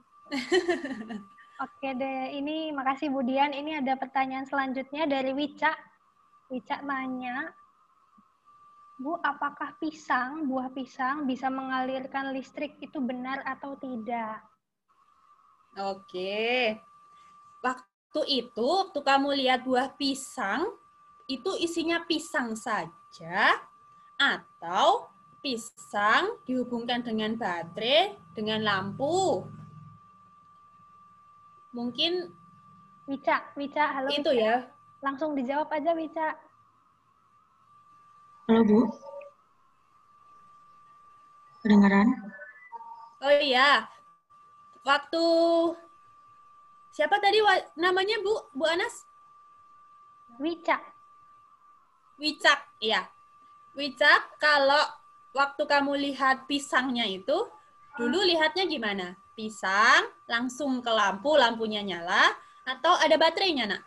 Oke deh, ini makasih Bu Dian. Ini ada pertanyaan selanjutnya dari Wica. Wica nanya, Bu, apakah buah pisang bisa mengalirkan listrik, itu benar atau tidak? Oke. Waktu kamu lihat buah pisang, itu isinya pisang saja atau pisang dihubungkan dengan baterai, dengan lampu. Mungkin Wica, halo. itu Wica. ya. Langsung dijawab aja, Wica. Halo, Bu. Kedengaran? Oh iya. Waktu siapa tadi namanya Bu Anas? Wica. Wicak, iya. Wicak, kalau waktu kamu lihat pisangnya itu Dulu lihatnya gimana? Pisang, langsung ke lampu, lampunya nyala, atau ada baterainya, Nak?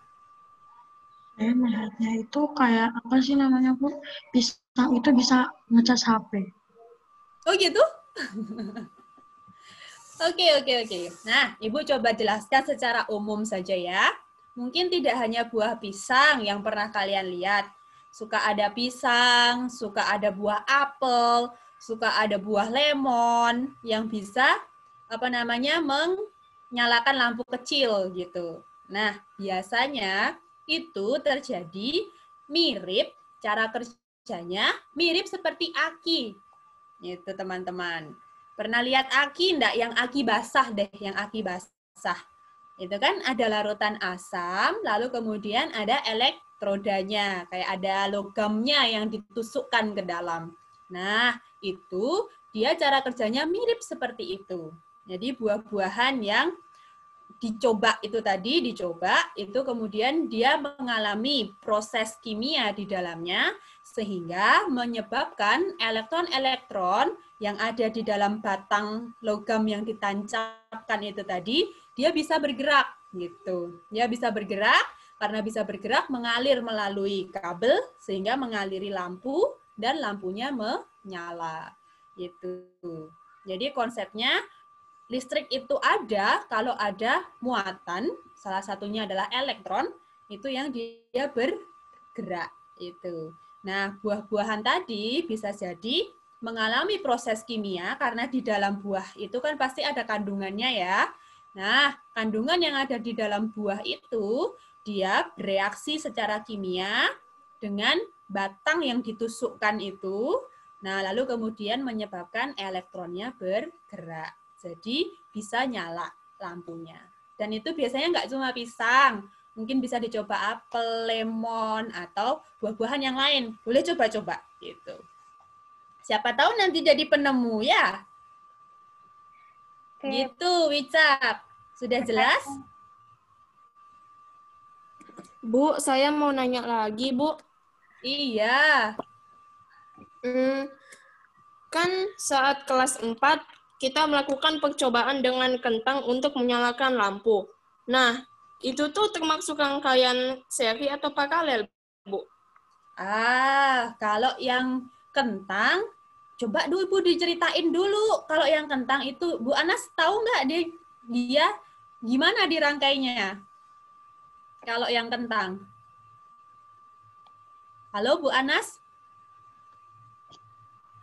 Saya melihatnya itu kayak apa sih namanya, Bu? Pisang itu bisa ngecas HP. Oh gitu? Oke. Nah, Ibu coba jelaskan secara umum saja ya. Mungkin tidak hanya buah pisang yang pernah kalian lihat. Suka ada pisang, suka ada buah apel, suka ada buah lemon yang bisa menyalakan lampu kecil gitu. Nah, biasanya itu terjadi mirip cara kerjanya mirip seperti aki. Gitu, teman-teman. Pernah lihat aki enggak? Yang aki basah deh, yang aki basah. Itu kan ada larutan asam, lalu kemudian ada elektrodanya, kayak ada logamnya yang ditusukkan ke dalam. Nah, itu dia cara kerjanya mirip seperti itu. Jadi buah-buahan yang dicoba itu kemudian dia mengalami proses kimia di dalamnya sehingga menyebabkan elektron-elektron yang ada di dalam batang logam yang ditancapkan itu tadi, dia bisa bergerak gitu. Dia bisa bergerak, karena bisa bergerak mengalir melalui kabel sehingga mengaliri lampu dan lampunya menyala. Gitu. Jadi konsepnya listrik itu ada kalau ada muatan, salah satunya adalah elektron, itu yang dia bergerak itu. Nah, buah-buahan tadi bisa jadi mengalami proses kimia karena di dalam buah itu kan pasti ada kandungannya ya. Nah, kandungan yang ada di dalam buah itu dia bereaksi secara kimia dengan batang yang ditusukkan itu. Nah, lalu kemudian menyebabkan elektronnya bergerak. Jadi bisa nyala lampunya. Dan itu biasanya nggak cuma pisang, mungkin bisa dicoba apel, lemon, atau buah-buahan yang lain. Boleh coba-coba gitu. Siapa tahu nanti jadi penemu ya. Oke. Gitu, Wicak. Sudah jelas? Bu, saya mau nanya lagi, Bu. Iya. Kan saat kelas 4, kita melakukan percobaan dengan kentang untuk menyalakan lampu. Nah, itu tuh termasuk rangkaian seri atau paralel, Bu? Kalau yang kentang, coba dulu Bu diceritain dulu. Kalau yang kentang itu, Bu Anas tahu nggak dia gimana dirangkainya? Kalau yang kentang. Halo Bu Anas?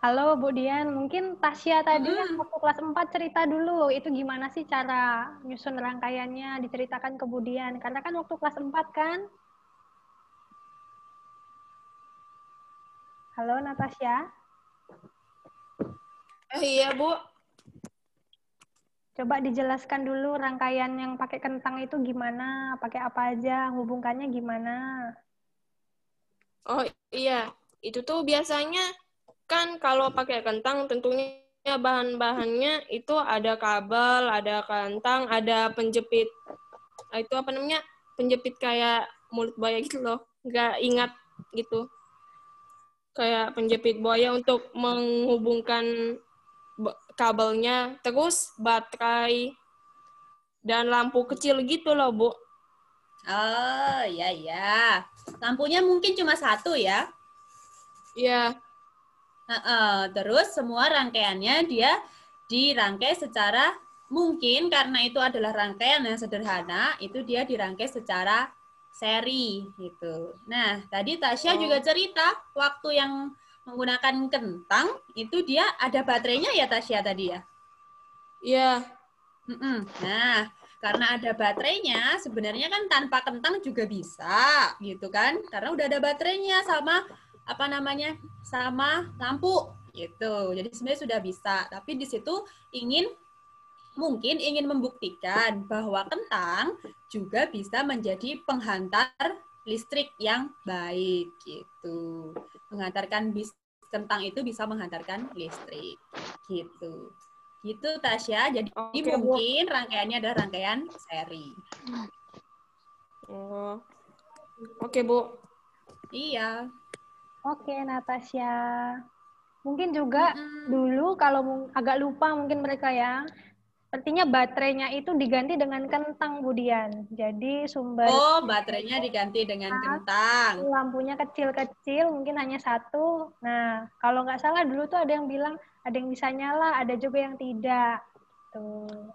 Halo Bu Dian, mungkin Tasya tadi yang waktu kelas 4 cerita dulu, itu gimana sih cara nyusun rangkaiannya, diceritakan ke Bu Dian. Karena kan waktu kelas 4 kan? Halo Natasya? Iya, Bu. Coba dijelaskan dulu rangkaian yang pakai kentang itu gimana, pakai apa aja, hubungkannya gimana. Oh iya, itu tuh biasanya kan kalau pakai kentang tentunya bahan-bahannya itu ada kabel, ada kentang, ada penjepit. Itu apa namanya? Penjepit kayak mulut buaya gitu loh. Nggak ingat gitu. Kayak penjepit buaya untuk menghubungkan kabelnya. Terus baterai dan lampu kecil gitu loh, Bu. Oh, iya. Lampunya mungkin cuma satu ya? Iya. Terus semua rangkaiannya dia dirangkai secara mungkin karena itu adalah rangkaian yang sederhana, itu dia dirangkai secara seri gitu. Nah, tadi Tasya juga cerita waktu yang menggunakan kentang itu dia ada baterainya ya Tasya tadi ya? Iya. Nah, karena ada baterainya, sebenarnya kan tanpa kentang juga bisa, gitu kan? Karena udah ada baterainya sama sama lampu, gitu. Jadi sebenarnya sudah bisa. Tapi di situ mungkin ingin membuktikan bahwa kentang juga bisa menjadi penghantar listrik yang baik, gitu. Kentang itu bisa menghantarkan listrik, gitu. Gitu Tasya, jadi mungkin rangkaiannya adalah rangkaian seri. Oh. Oke, Bu. Iya. Oke, Natasya. Mungkin juga dulu kalau agak lupa mungkin mereka ya, sepertinya baterainya itu diganti dengan kentang, Bu Dian. Jadi sumber baterainya diganti dengan kentang. lampunya kecil-kecil, mungkin hanya satu. Nah, kalau nggak salah dulu tuh ada yang bilang ada yang bisa nyala, ada juga yang tidak. Tuh.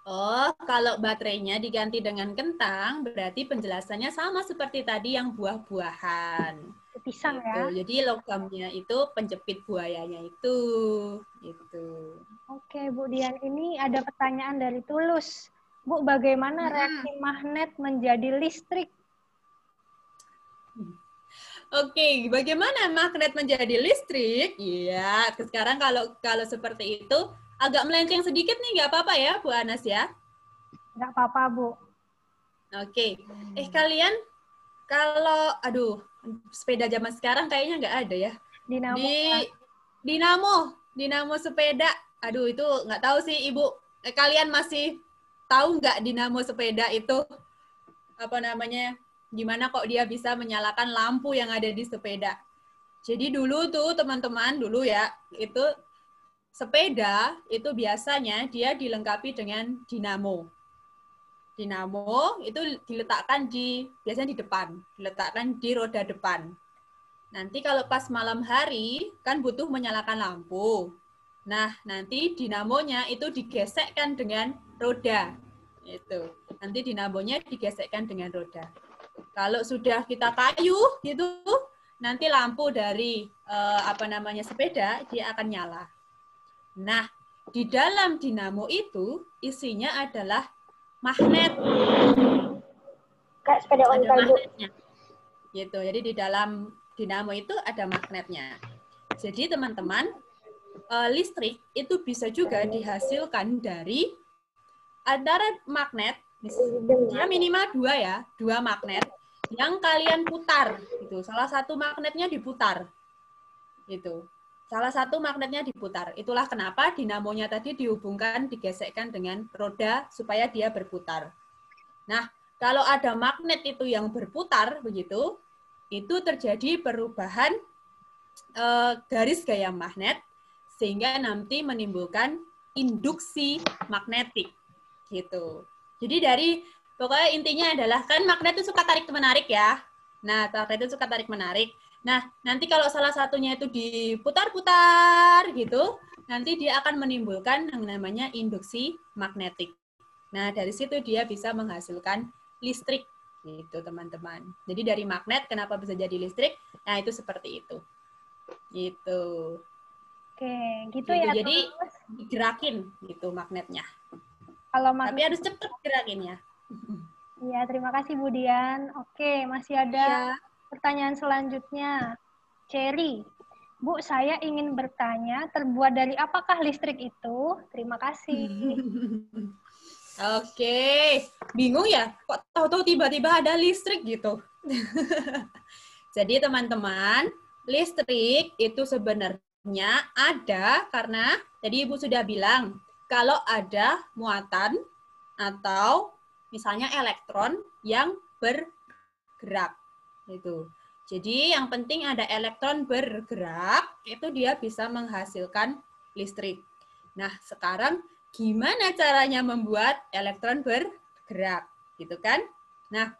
Oh, kalau baterainya diganti dengan kentang, berarti penjelasannya sama seperti tadi yang buah-buahan. Pisang gitu. ya. Jadi logamnya itu penjepit buayanya itu. Gitu. Oke, Bu Dian, ini ada pertanyaan dari Tulus. Bu, bagaimana reaksi magnet menjadi listrik? Oke, bagaimana magnet menjadi listrik? Iya, sekarang kalau seperti itu agak melenceng sedikit nih, nggak apa-apa ya, Bu Anas ya? Nggak apa-apa, Bu. Oke. Kalian kalau, sepeda zaman sekarang kayaknya nggak ada ya. Dinamo sepeda. Aduh, itu nggak tahu sih, Ibu. Kalian masih tahu nggak dinamo sepeda itu apa namanya? Gimana kok dia bisa menyalakan lampu yang ada di sepeda? Jadi dulu tuh teman-teman dulu ya, itu sepeda itu biasanya dia dilengkapi dengan dinamo. Dinamo itu diletakkan biasanya di depan, diletakkan di roda depan. Nanti kalau pas malam hari kan butuh menyalakan lampu. Nah, nanti dinamonya itu digesekkan dengan roda. Itu. Nanti dinamonya digesekkan dengan roda. Kalau sudah kita kayuh gitu, nanti lampu dari sepeda dia akan nyala. Nah, di dalam dinamo itu isinya adalah magnet. Kayak sepeda ada ontel, Bu. magnetnya. Gitu. Jadi di dalam dinamo itu ada magnetnya. Jadi teman-teman, listrik itu bisa juga dihasilkan dari antara magnet, dia minimal dua magnet yang kalian putar. Gitu. Salah satu magnetnya diputar. Gitu. Salah satu magnetnya diputar. Itulah kenapa dinamonya tadi dihubungkan, digesekkan dengan roda supaya dia berputar. Nah, kalau ada magnet itu yang berputar begitu, itu terjadi perubahan garis gaya magnet sehingga nanti menimbulkan induksi magnetik gitu. Jadi pokoknya intinya adalah kan magnet itu suka tarik menarik ya. Nah, magnet itu suka tarik menarik. Nah, nanti kalau salah satunya itu diputar-putar gitu, nanti dia akan menimbulkan yang namanya induksi magnetik. Nah, dari situ dia bisa menghasilkan listrik gitu, teman-teman. Jadi dari magnet kenapa bisa jadi listrik? Nah, itu seperti itu. Gitu. Oke, gitu ya. Jadi digerakin gitu magnetnya. Tapi harus cepat gerakinnya. Iya, terima kasih Bu Dian. Oke, masih ada pertanyaan selanjutnya. Cherry, Bu, saya ingin bertanya, terbuat dari apakah listrik itu? Terima kasih. Oke, bingung ya? Kok tahu-tahu tiba-tiba ada listrik gitu? Jadi teman-teman, listrik itu sebenarnya ada karena, tadi Ibu sudah bilang, kalau ada muatan atau misalnya elektron yang bergerak. Itu. Jadi yang penting ada elektron bergerak, itu dia bisa menghasilkan listrik. Nah, sekarang gimana caranya membuat elektron bergerak, gitu kan? Nah,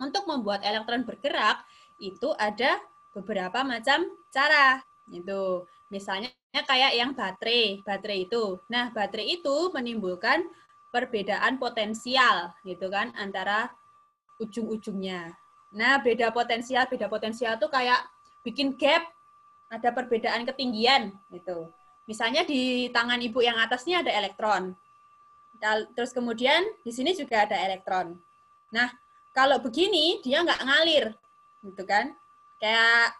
untuk membuat elektron bergerak itu ada beberapa macam cara. Itu misalnya kayak yang baterai itu. Nah, baterai itu menimbulkan perbedaan potensial, gitu kan, antara ujung-ujungnya. Nah, beda potensial itu kayak bikin gap, ada perbedaan ketinggian, gitu. Misalnya di tangan Ibu yang atasnya ada elektron. Terus kemudian di sini juga ada elektron. Nah, kalau begini dia nggak ngalir, gitu kan? Kayak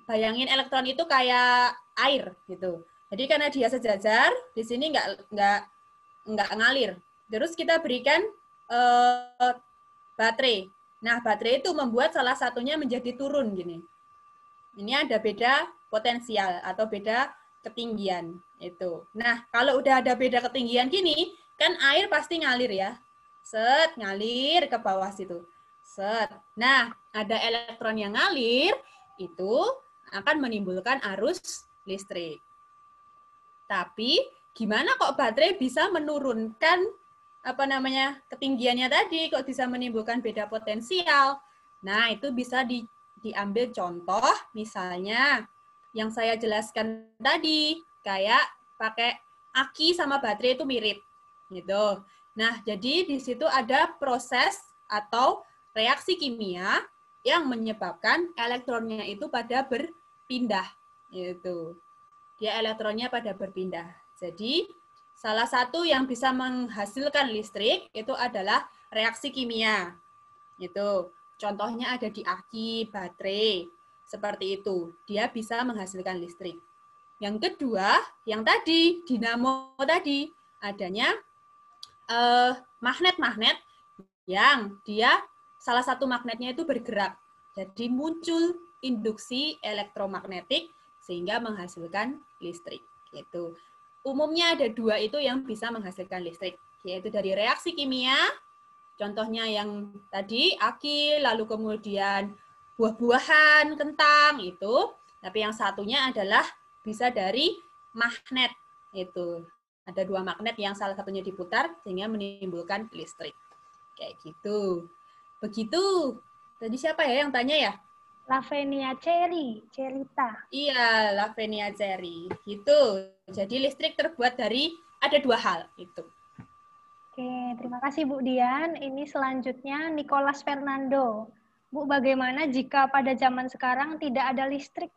bayangin elektron itu kayak air, gitu. Jadi karena dia sejajar, di sini nggak ngalir. Terus kita berikan baterai. Nah, baterai itu membuat salah satunya menjadi turun gini. Ini ada beda potensial atau beda ketinggian itu. Nah, kalau udah ada beda ketinggian gini, kan air pasti ngalir ya. Set, ngalir ke bawah situ. Set. Nah, ada elektron yang ngalir, itu akan menimbulkan arus listrik. Tapi gimana kok baterai bisa menurunkan ketinggiannya tadi, kok bisa menimbulkan beda potensial? Nah, itu bisa diambil contoh, misalnya yang saya jelaskan tadi, kayak pakai aki sama baterai itu mirip, gitu. Nah, jadi di situ ada proses atau reaksi kimia yang menyebabkan elektronnya itu pada berpindah, gitu. Dia elektronnya pada berpindah. Jadi, salah satu yang bisa menghasilkan listrik itu adalah reaksi kimia. Itu. Contohnya ada di aki, baterai, seperti itu. Dia bisa menghasilkan listrik. Yang kedua, yang tadi, dinamo tadi, adanya magnet-magnet yang dia salah satu magnetnya itu bergerak. Jadi muncul induksi elektromagnetik sehingga menghasilkan listrik. Gitu. Umumnya ada dua itu yang bisa menghasilkan listrik, yaitu dari reaksi kimia. Contohnya yang tadi, aki, lalu kemudian buah-buahan, kentang, itu. Tapi yang satunya adalah bisa dari magnet. Itu. Ada dua magnet yang salah satunya diputar, sehingga menimbulkan listrik. Kayak gitu. Begitu. Tadi siapa ya yang tanya ya? Lavenia Cherry, Cerita. Iya, Lavenia Cherry. Gitu. Jadi listrik terbuat dari ada dua hal. Itu. Oke, terima kasih Bu Dian. Ini selanjutnya Nicholas Fernando. Bu, bagaimana jika pada zaman sekarang tidak ada listrik?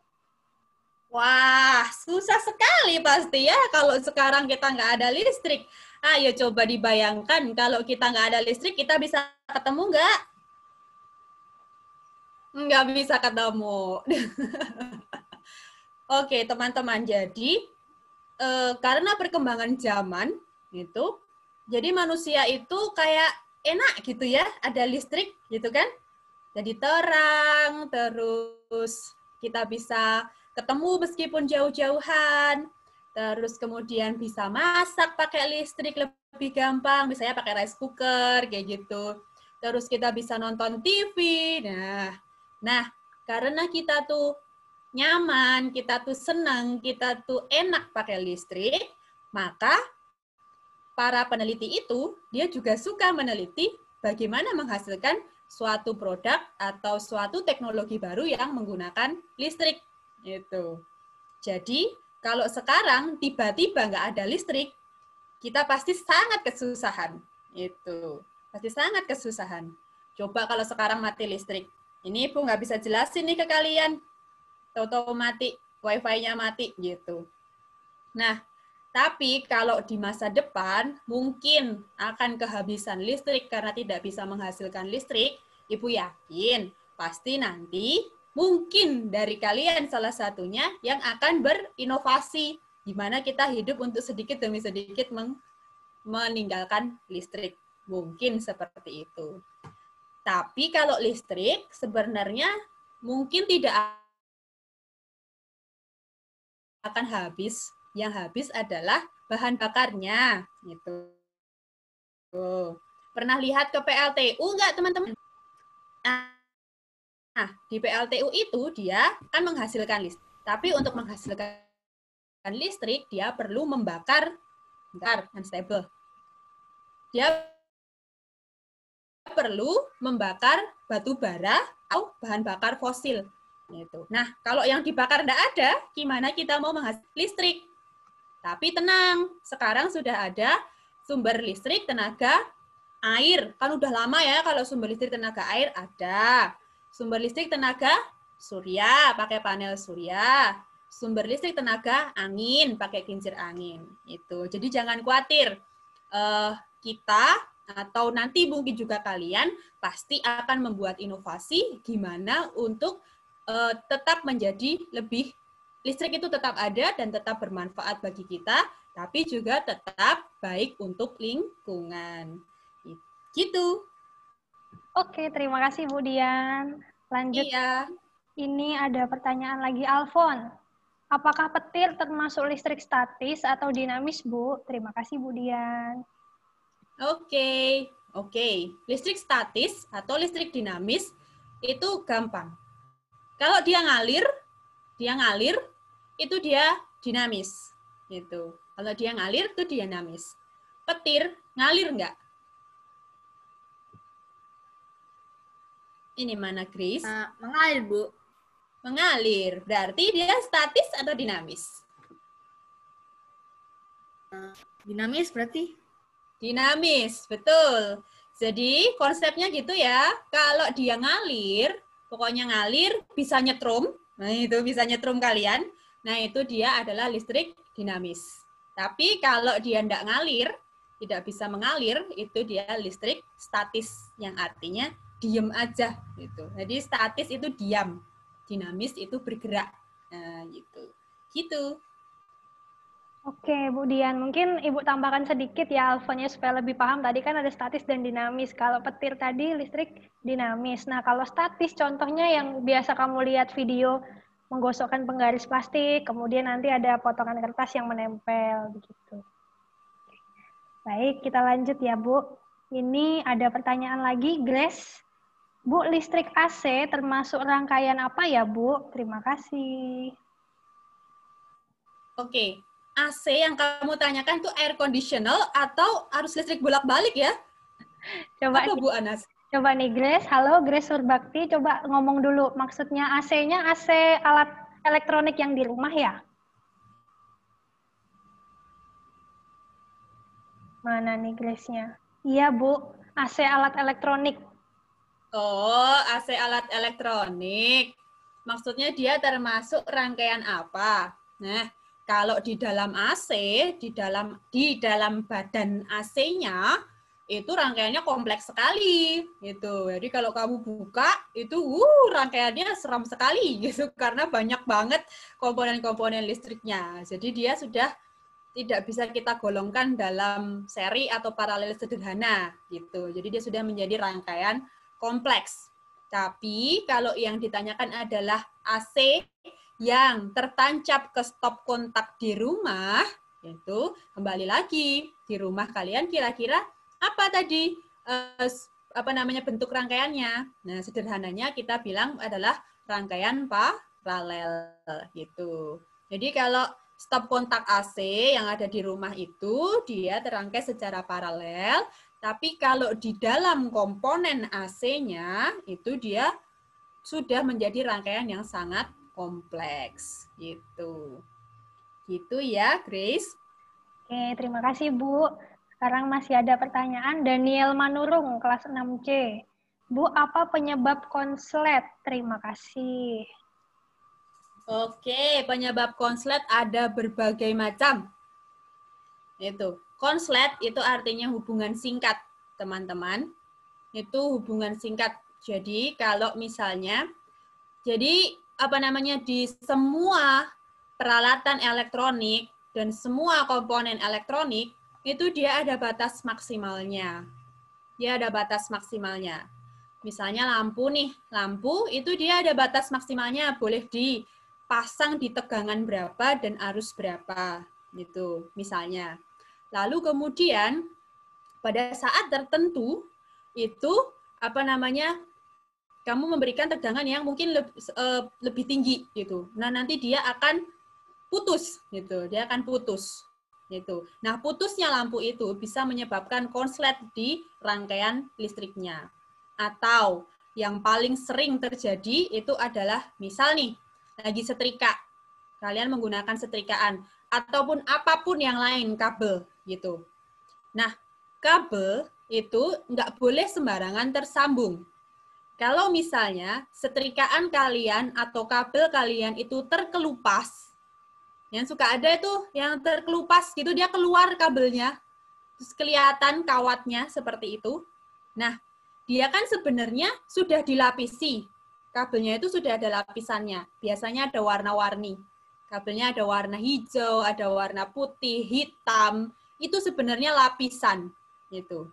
Wah, susah sekali pasti ya kalau sekarang kita nggak ada listrik. Ayo coba dibayangkan kalau kita nggak ada listrik, kita bisa ketemu nggak? Nggak bisa ketemu. Oke, teman-teman. Jadi, karena perkembangan zaman, itu, jadi manusia itu kayak enak gitu ya, ada listrik gitu kan. Jadi terang, terus kita bisa ketemu meskipun jauh-jauhan, terus kemudian bisa masak pakai listrik lebih gampang, misalnya pakai rice cooker, kayak gitu. Terus kita bisa nonton TV, nah karena kita tuh nyaman, kita tuh senang, kita tuh enak pakai listrik, maka para peneliti itu, dia juga suka meneliti bagaimana menghasilkan suatu produk atau suatu teknologi baru yang menggunakan listrik. Gitu. Jadi, kalau sekarang tiba-tiba nggak ada listrik, kita pasti sangat kesusahan. Itu. Pasti sangat kesusahan. Coba kalau sekarang mati listrik. Ini Ibu nggak bisa jelasin nih ke kalian. Tahu-tahu mati, wifi-nya mati, gitu. Nah, tapi kalau di masa depan mungkin akan kehabisan listrik karena tidak bisa menghasilkan listrik, Ibu yakin pasti nanti mungkin dari kalian salah satunya yang akan berinovasi di mana kita hidup untuk sedikit demi sedikit meninggalkan listrik. Mungkin seperti itu. Tapi kalau listrik sebenarnya mungkin tidak akan habis. Yang habis adalah bahan bakarnya. Gitu. Pernah lihat ke PLTU nggak, teman-teman? Nah, di PLTU itu dia kan menghasilkan listrik. Tapi untuk menghasilkan listrik, dia perlu membakar unstable. Dia perlu membakar batu bara atau bahan bakar fosil. Gitu. Nah, kalau yang dibakar tidak ada, gimana kita mau menghasilkan listrik? Tapi tenang, sekarang sudah ada sumber listrik tenaga air. Kan udah lama ya kalau sumber listrik tenaga air ada. Sumber listrik tenaga surya, pakai panel surya. Sumber listrik tenaga angin, pakai kincir angin. Itu. Jadi jangan khawatir. Kita atau nanti mungkin juga kalian pasti akan membuat inovasi gimana untuk tetap menjadi lebih listrik itu tetap ada dan tetap bermanfaat bagi kita, tapi juga tetap baik untuk lingkungan. Gitu. Oke, terima kasih Bu Dian. Lanjut. Iya. Ini ada pertanyaan lagi, Alfon. Apakah petir termasuk listrik statis atau dinamis, Bu? Terima kasih, Bu Dian. Oke. Listrik statis atau listrik dinamis itu gampang. Kalau dia ngalir, dia ngalir, itu dia dinamis. Gitu. Kalau dia ngalir, itu dinamis. Petir, ngalir nggak? Ini mana, Grace? Mengalir, Bu. Mengalir. Berarti dia statis atau dinamis? Dinamis berarti? Dinamis, betul. Jadi konsepnya gitu ya, kalau dia ngalir, pokoknya ngalir, bisa nyetrum, nah itu bisa nyetrum kalian, nah itu dia adalah listrik dinamis. Tapi kalau dia tidak ngalir, tidak bisa mengalir, itu dia listrik statis, yang artinya diem aja. Gitu. Jadi statis itu diam, dinamis itu bergerak. Nah gitu. Gitu. Oke, Bu Dian, mungkin Ibu tambahkan sedikit ya alfanya supaya lebih paham. Tadi kan ada statis dan dinamis. Kalau petir tadi listrik dinamis. Nah, kalau statis contohnya yang biasa kamu lihat video menggosokkan penggaris plastik, kemudian nanti ada potongan kertas yang menempel begitu. Baik, kita lanjut ya, Bu. Ini ada pertanyaan lagi, Grace. Bu, listrik AC termasuk rangkaian apa ya, Bu? Terima kasih. Oke. AC yang kamu tanyakan tuh air conditional atau arus listrik bolak-balik ya? Coba apa Bu Anas? Coba nih Grace, halo Grace Surbakti, coba ngomong dulu. Maksudnya AC-nya AC alat elektronik yang di rumah ya? Mana nih Grace-nya? Iya Bu, AC alat elektronik. Oh, AC alat elektronik. Maksudnya dia termasuk rangkaian apa? Nah, kalau di dalam AC, di dalam badan AC-nya itu rangkaiannya kompleks sekali gitu. Jadi kalau kamu buka itu rangkaiannya seram sekali gitu karena banyak banget komponen-komponen listriknya. Jadi dia sudah tidak bisa kita golongkan dalam seri atau paralel sederhana gitu. Jadi dia sudah menjadi rangkaian kompleks. Tapi kalau yang ditanyakan adalah AC yang tertancap ke stop kontak di rumah, itu kembali lagi di rumah kalian kira-kira apa tadi bentuk rangkaiannya? Nah, sederhananya kita bilang adalah rangkaian paralel gitu. Jadi kalau stop kontak AC yang ada di rumah itu dia terangkai secara paralel, tapi kalau di dalam komponen AC-nya itu dia sudah menjadi rangkaian yang sangat kompleks gitu. Gitu ya, Grace. Oke, terima kasih Bu. Sekarang masih ada pertanyaan Daniel Manurung kelas 6C. Bu, apa penyebab konslet? Terima kasih. Oke, penyebab konslet ada berbagai macam. Itu. Konslet itu artinya hubungan singkat, teman-teman. Itu hubungan singkat. Jadi kalau misalnya di semua peralatan elektronik dan semua komponen elektronik itu dia ada batas maksimalnya. Dia ada batas maksimalnya. Misalnya lampu nih, lampu itu dia ada batas maksimalnya, boleh dipasang di tegangan berapa dan arus berapa gitu misalnya. Lalu kemudian pada saat tertentu itu kamu memberikan tegangan yang mungkin lebih tinggi gitu. Nah, nanti dia akan putus gitu. Dia akan putus gitu. Nah, putusnya lampu itu bisa menyebabkan konslet di rangkaian listriknya. Atau yang paling sering terjadi itu adalah misal nih, lagi setrika. Kalian menggunakan setrikaan ataupun apapun yang lain, kabel gitu. Nah, kabel itu nggak boleh sembarangan tersambung. Kalau misalnya setrikaan kalian atau kabel kalian itu terkelupas, yang suka ada itu yang terkelupas gitu, dia keluar kabelnya, terus kelihatan kawatnya seperti itu. Nah, dia kan sebenarnya sudah dilapisi, kabelnya itu sudah ada lapisannya, biasanya ada warna-warni. Kabelnya ada warna hijau, ada warna putih, hitam, itu sebenarnya lapisan. Gitu.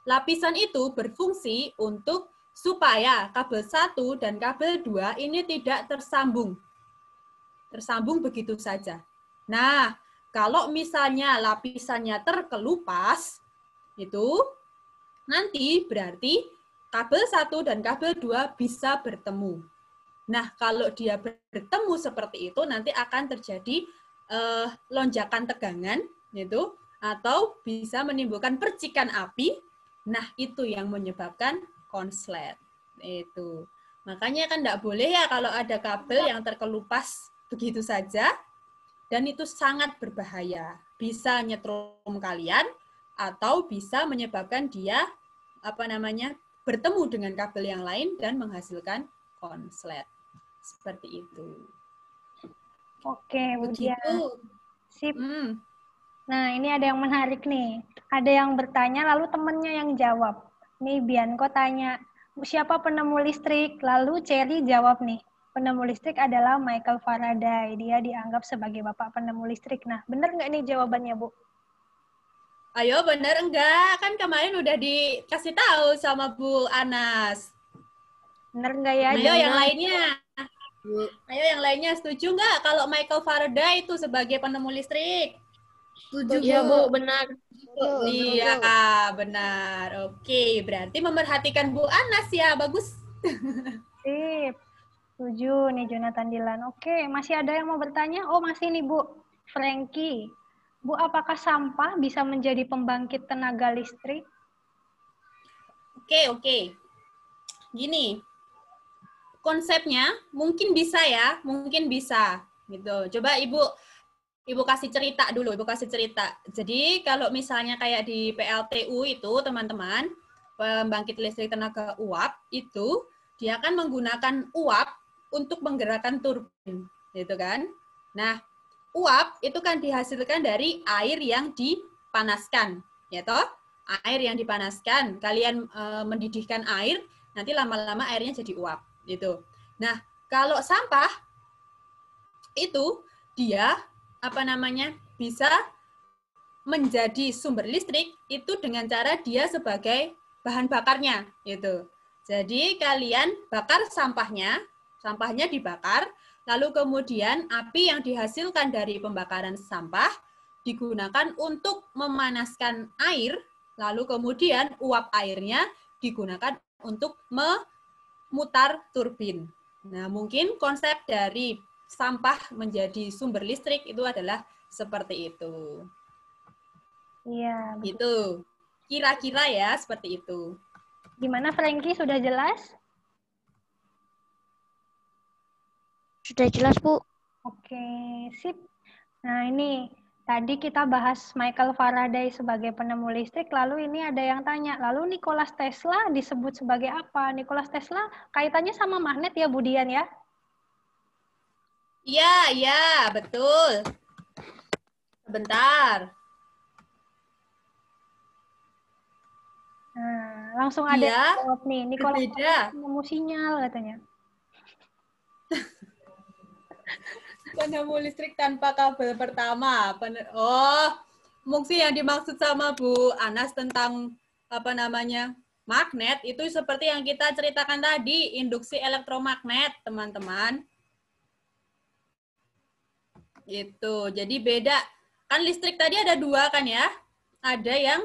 Lapisan itu berfungsi untuk supaya kabel 1 dan kabel 2 ini tidak tersambung. Tersambung begitu saja. Nah, kalau misalnya lapisannya terkelupas, itu nanti berarti kabel 1 dan kabel 2 bisa bertemu. Nah, kalau dia bertemu seperti itu, nanti akan terjadi lonjakan tegangan, gitu, atau bisa menimbulkan percikan api. Nah, itu yang menyebabkan konslet. Itu. Makanya kan tidak boleh ya kalau ada kabel yang terkelupas begitu saja, dan itu sangat berbahaya. Bisa nyetrum kalian, atau bisa menyebabkan dia bertemu dengan kabel yang lain dan menghasilkan konslet. Seperti itu. Oke, Bu Dian. Begitu. Sip. Nah, ini ada yang menarik nih. Ada yang bertanya, lalu temennya yang jawab. Nih, Bianco tanya, siapa penemu listrik? Lalu Cherry jawab nih, penemu listrik adalah Michael Faraday. Dia dianggap sebagai bapak penemu listrik. Nah, benar nggak nih jawabannya, Bu? Ayo, benar enggak? Kan kemarin udah dikasih tahu sama Bu Anas. Benar enggak ya? Ayo yang lainnya. Ayo yang lainnya setuju nggak kalau Michael Faraday itu sebagai penemu listrik? Setuju, iya, Bu, benar. Iya, benar. Oke, berarti memerhatikan Bu Anas ya, bagus. Sip. Setuju nih Jonathan Dilan. Oke, masih ada yang mau bertanya? Oh, masih nih Bu. Frankie. Bu, apakah sampah bisa menjadi pembangkit tenaga listrik? Oke. Gini, konsepnya mungkin bisa ya, mungkin bisa. Gitu. Coba Ibu kasih cerita dulu, Jadi kalau misalnya kayak di PLTU itu, teman-teman, pembangkit listrik tenaga uap itu, dia akan menggunakan uap untuk menggerakkan turbin, gitu kan? Nah, uap itu kan dihasilkan dari air yang dipanaskan, ya toh? Air yang dipanaskan, kalian mendidihkan air, nanti lama-lama airnya jadi uap, gitu. Nah, kalau sampah itu dia bisa menjadi sumber listrik itu dengan cara dia sebagai bahan bakarnya, gitu. Jadi kalian bakar sampahnya dibakar, lalu kemudian api yang dihasilkan dari pembakaran sampah digunakan untuk memanaskan air, lalu kemudian uap airnya digunakan untuk memutar turbin. Nah, mungkin konsep dari sampah menjadi sumber listrik itu adalah seperti itu. Iya. Gitu. Kira-kira ya seperti itu. Gimana Frankie, sudah jelas? Sudah jelas, Bu. Oke, sip. Nah, ini tadi kita bahas Michael Faraday sebagai penemu listrik, lalu ini ada yang tanya, lalu Nikola Tesla disebut sebagai apa? Nikola Tesla kaitannya sama magnet ya, Bu Dian ya? Iya, betul. Sebentar. Nah, langsung ada yang jawab nih, Nikola Tesla penemu sinyal katanya. Penemu listrik tanpa kabel pertama. Mungkin yang dimaksud sama Bu Anas tentang magnet itu seperti yang kita ceritakan tadi, induksi elektromagnet, teman-teman. Gitu. Jadi beda. Kan listrik tadi ada dua kan ya? Ada yang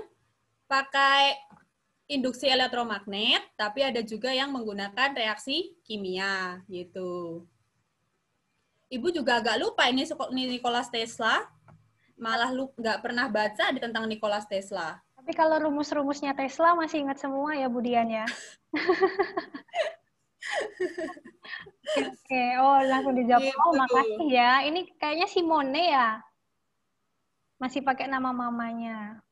pakai induksi elektromagnet, tapi ada juga yang menggunakan reaksi kimia gitu. Ibu juga agak lupa ini Nikola Tesla. Malah nggak pernah baca tentang Nikola Tesla. Tapi kalau rumus-rumusnya Tesla masih ingat semua ya, Bu Dian ya? Oke. Oh, langsung dijawab. Gitu. Oh, makasih ya. Ini kayaknya Simone ya? Masih pakai nama mamanya.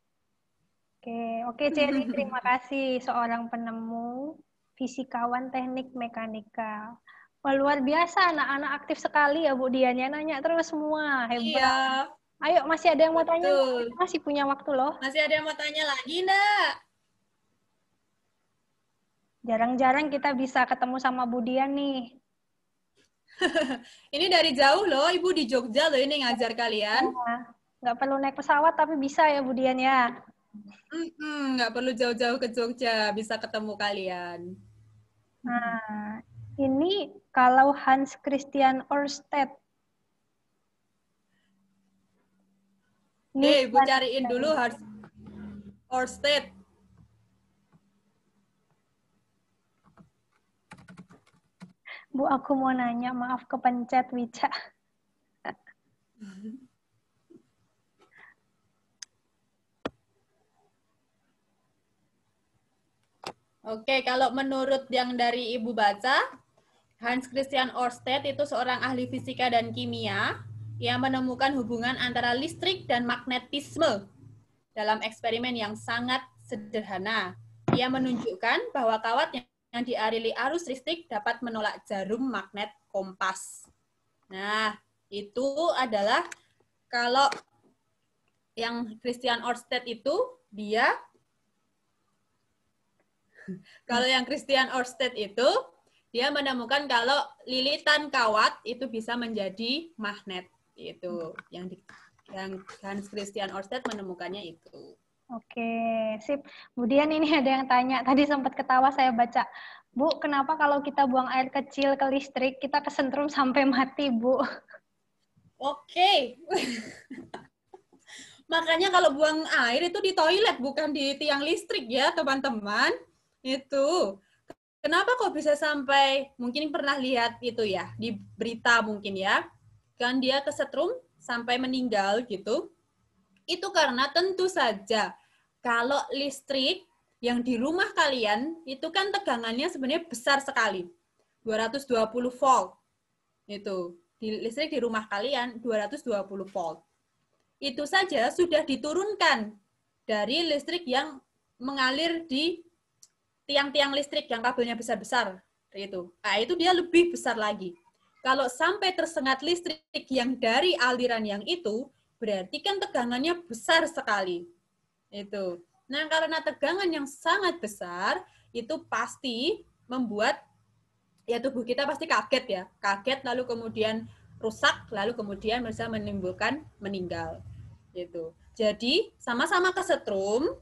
Oke, Cherry, terima kasih. Seorang penemu, fisikawan teknik mekanika. Wah, luar biasa, anak-anak aktif sekali ya, Bu Dian. Ya, nanya terus semua. Hebat. Iya. Ayo, masih ada yang mau tanya? Masih punya waktu loh. Masih ada yang mau tanya lagi, enggak? Jarang-jarang kita bisa ketemu sama Bu Dian nih. Ini dari jauh loh, Ibu di Jogja loh ini ngajar kalian. Nggak perlu naik pesawat, tapi bisa ya, Bu Dian ya? Nggak perlu jauh-jauh ke Jogja, bisa ketemu kalian. Nah, ini kalau Hans Christian Ørsted. Ibu cariin dulu Hans Ørsted. Bu, aku mau nanya, maaf kepencet Wica. Oke, kalau menurut yang dari Ibu baca, Hans Christian Ørsted itu seorang ahli fisika dan kimia yang menemukan hubungan antara listrik dan magnetisme dalam eksperimen yang sangat sederhana. Ia menunjukkan bahwa kawat yang dialiri arus listrik dapat menolak jarum magnet kompas. Nah, itu adalah kalau yang Christian Ørsted itu dia menemukan kalau lilitan kawat itu bisa menjadi magnet. Itu yang Hans Christian Ørsted menemukannya itu. Oke, sip. Kemudian ini ada yang tanya, tadi sempat ketawa saya baca. Bu, kenapa kalau kita buang air kecil ke listrik, kita kesentrum sampai mati, Bu? Oke. Makanya kalau buang air itu di toilet, bukan di tiang listrik ya, teman-teman. Itu. Kenapa kok bisa sampai, mungkin pernah lihat itu ya, di berita mungkin ya, kan dia kesetrum sampai meninggal gitu. Itu karena tentu saja, kalau listrik yang di rumah kalian, itu kan tegangannya sebenarnya besar sekali. 220 volt. Itu. Listrik di rumah kalian 220 volt. Itu saja sudah diturunkan dari listrik yang mengalir di tiang-tiang listrik yang kabelnya besar-besar. Itu. Nah, itu dia lebih besar lagi. Kalau sampai tersengat listrik yang dari aliran yang itu, berarti kan tegangannya besar sekali. Itu. Nah, karena tegangan yang sangat besar, itu pasti membuat ya tubuh kita pasti kaget ya. Kaget lalu kemudian rusak, lalu kemudian bisa menimbulkan meninggal. Gitu. Jadi, sama-sama kesetrum,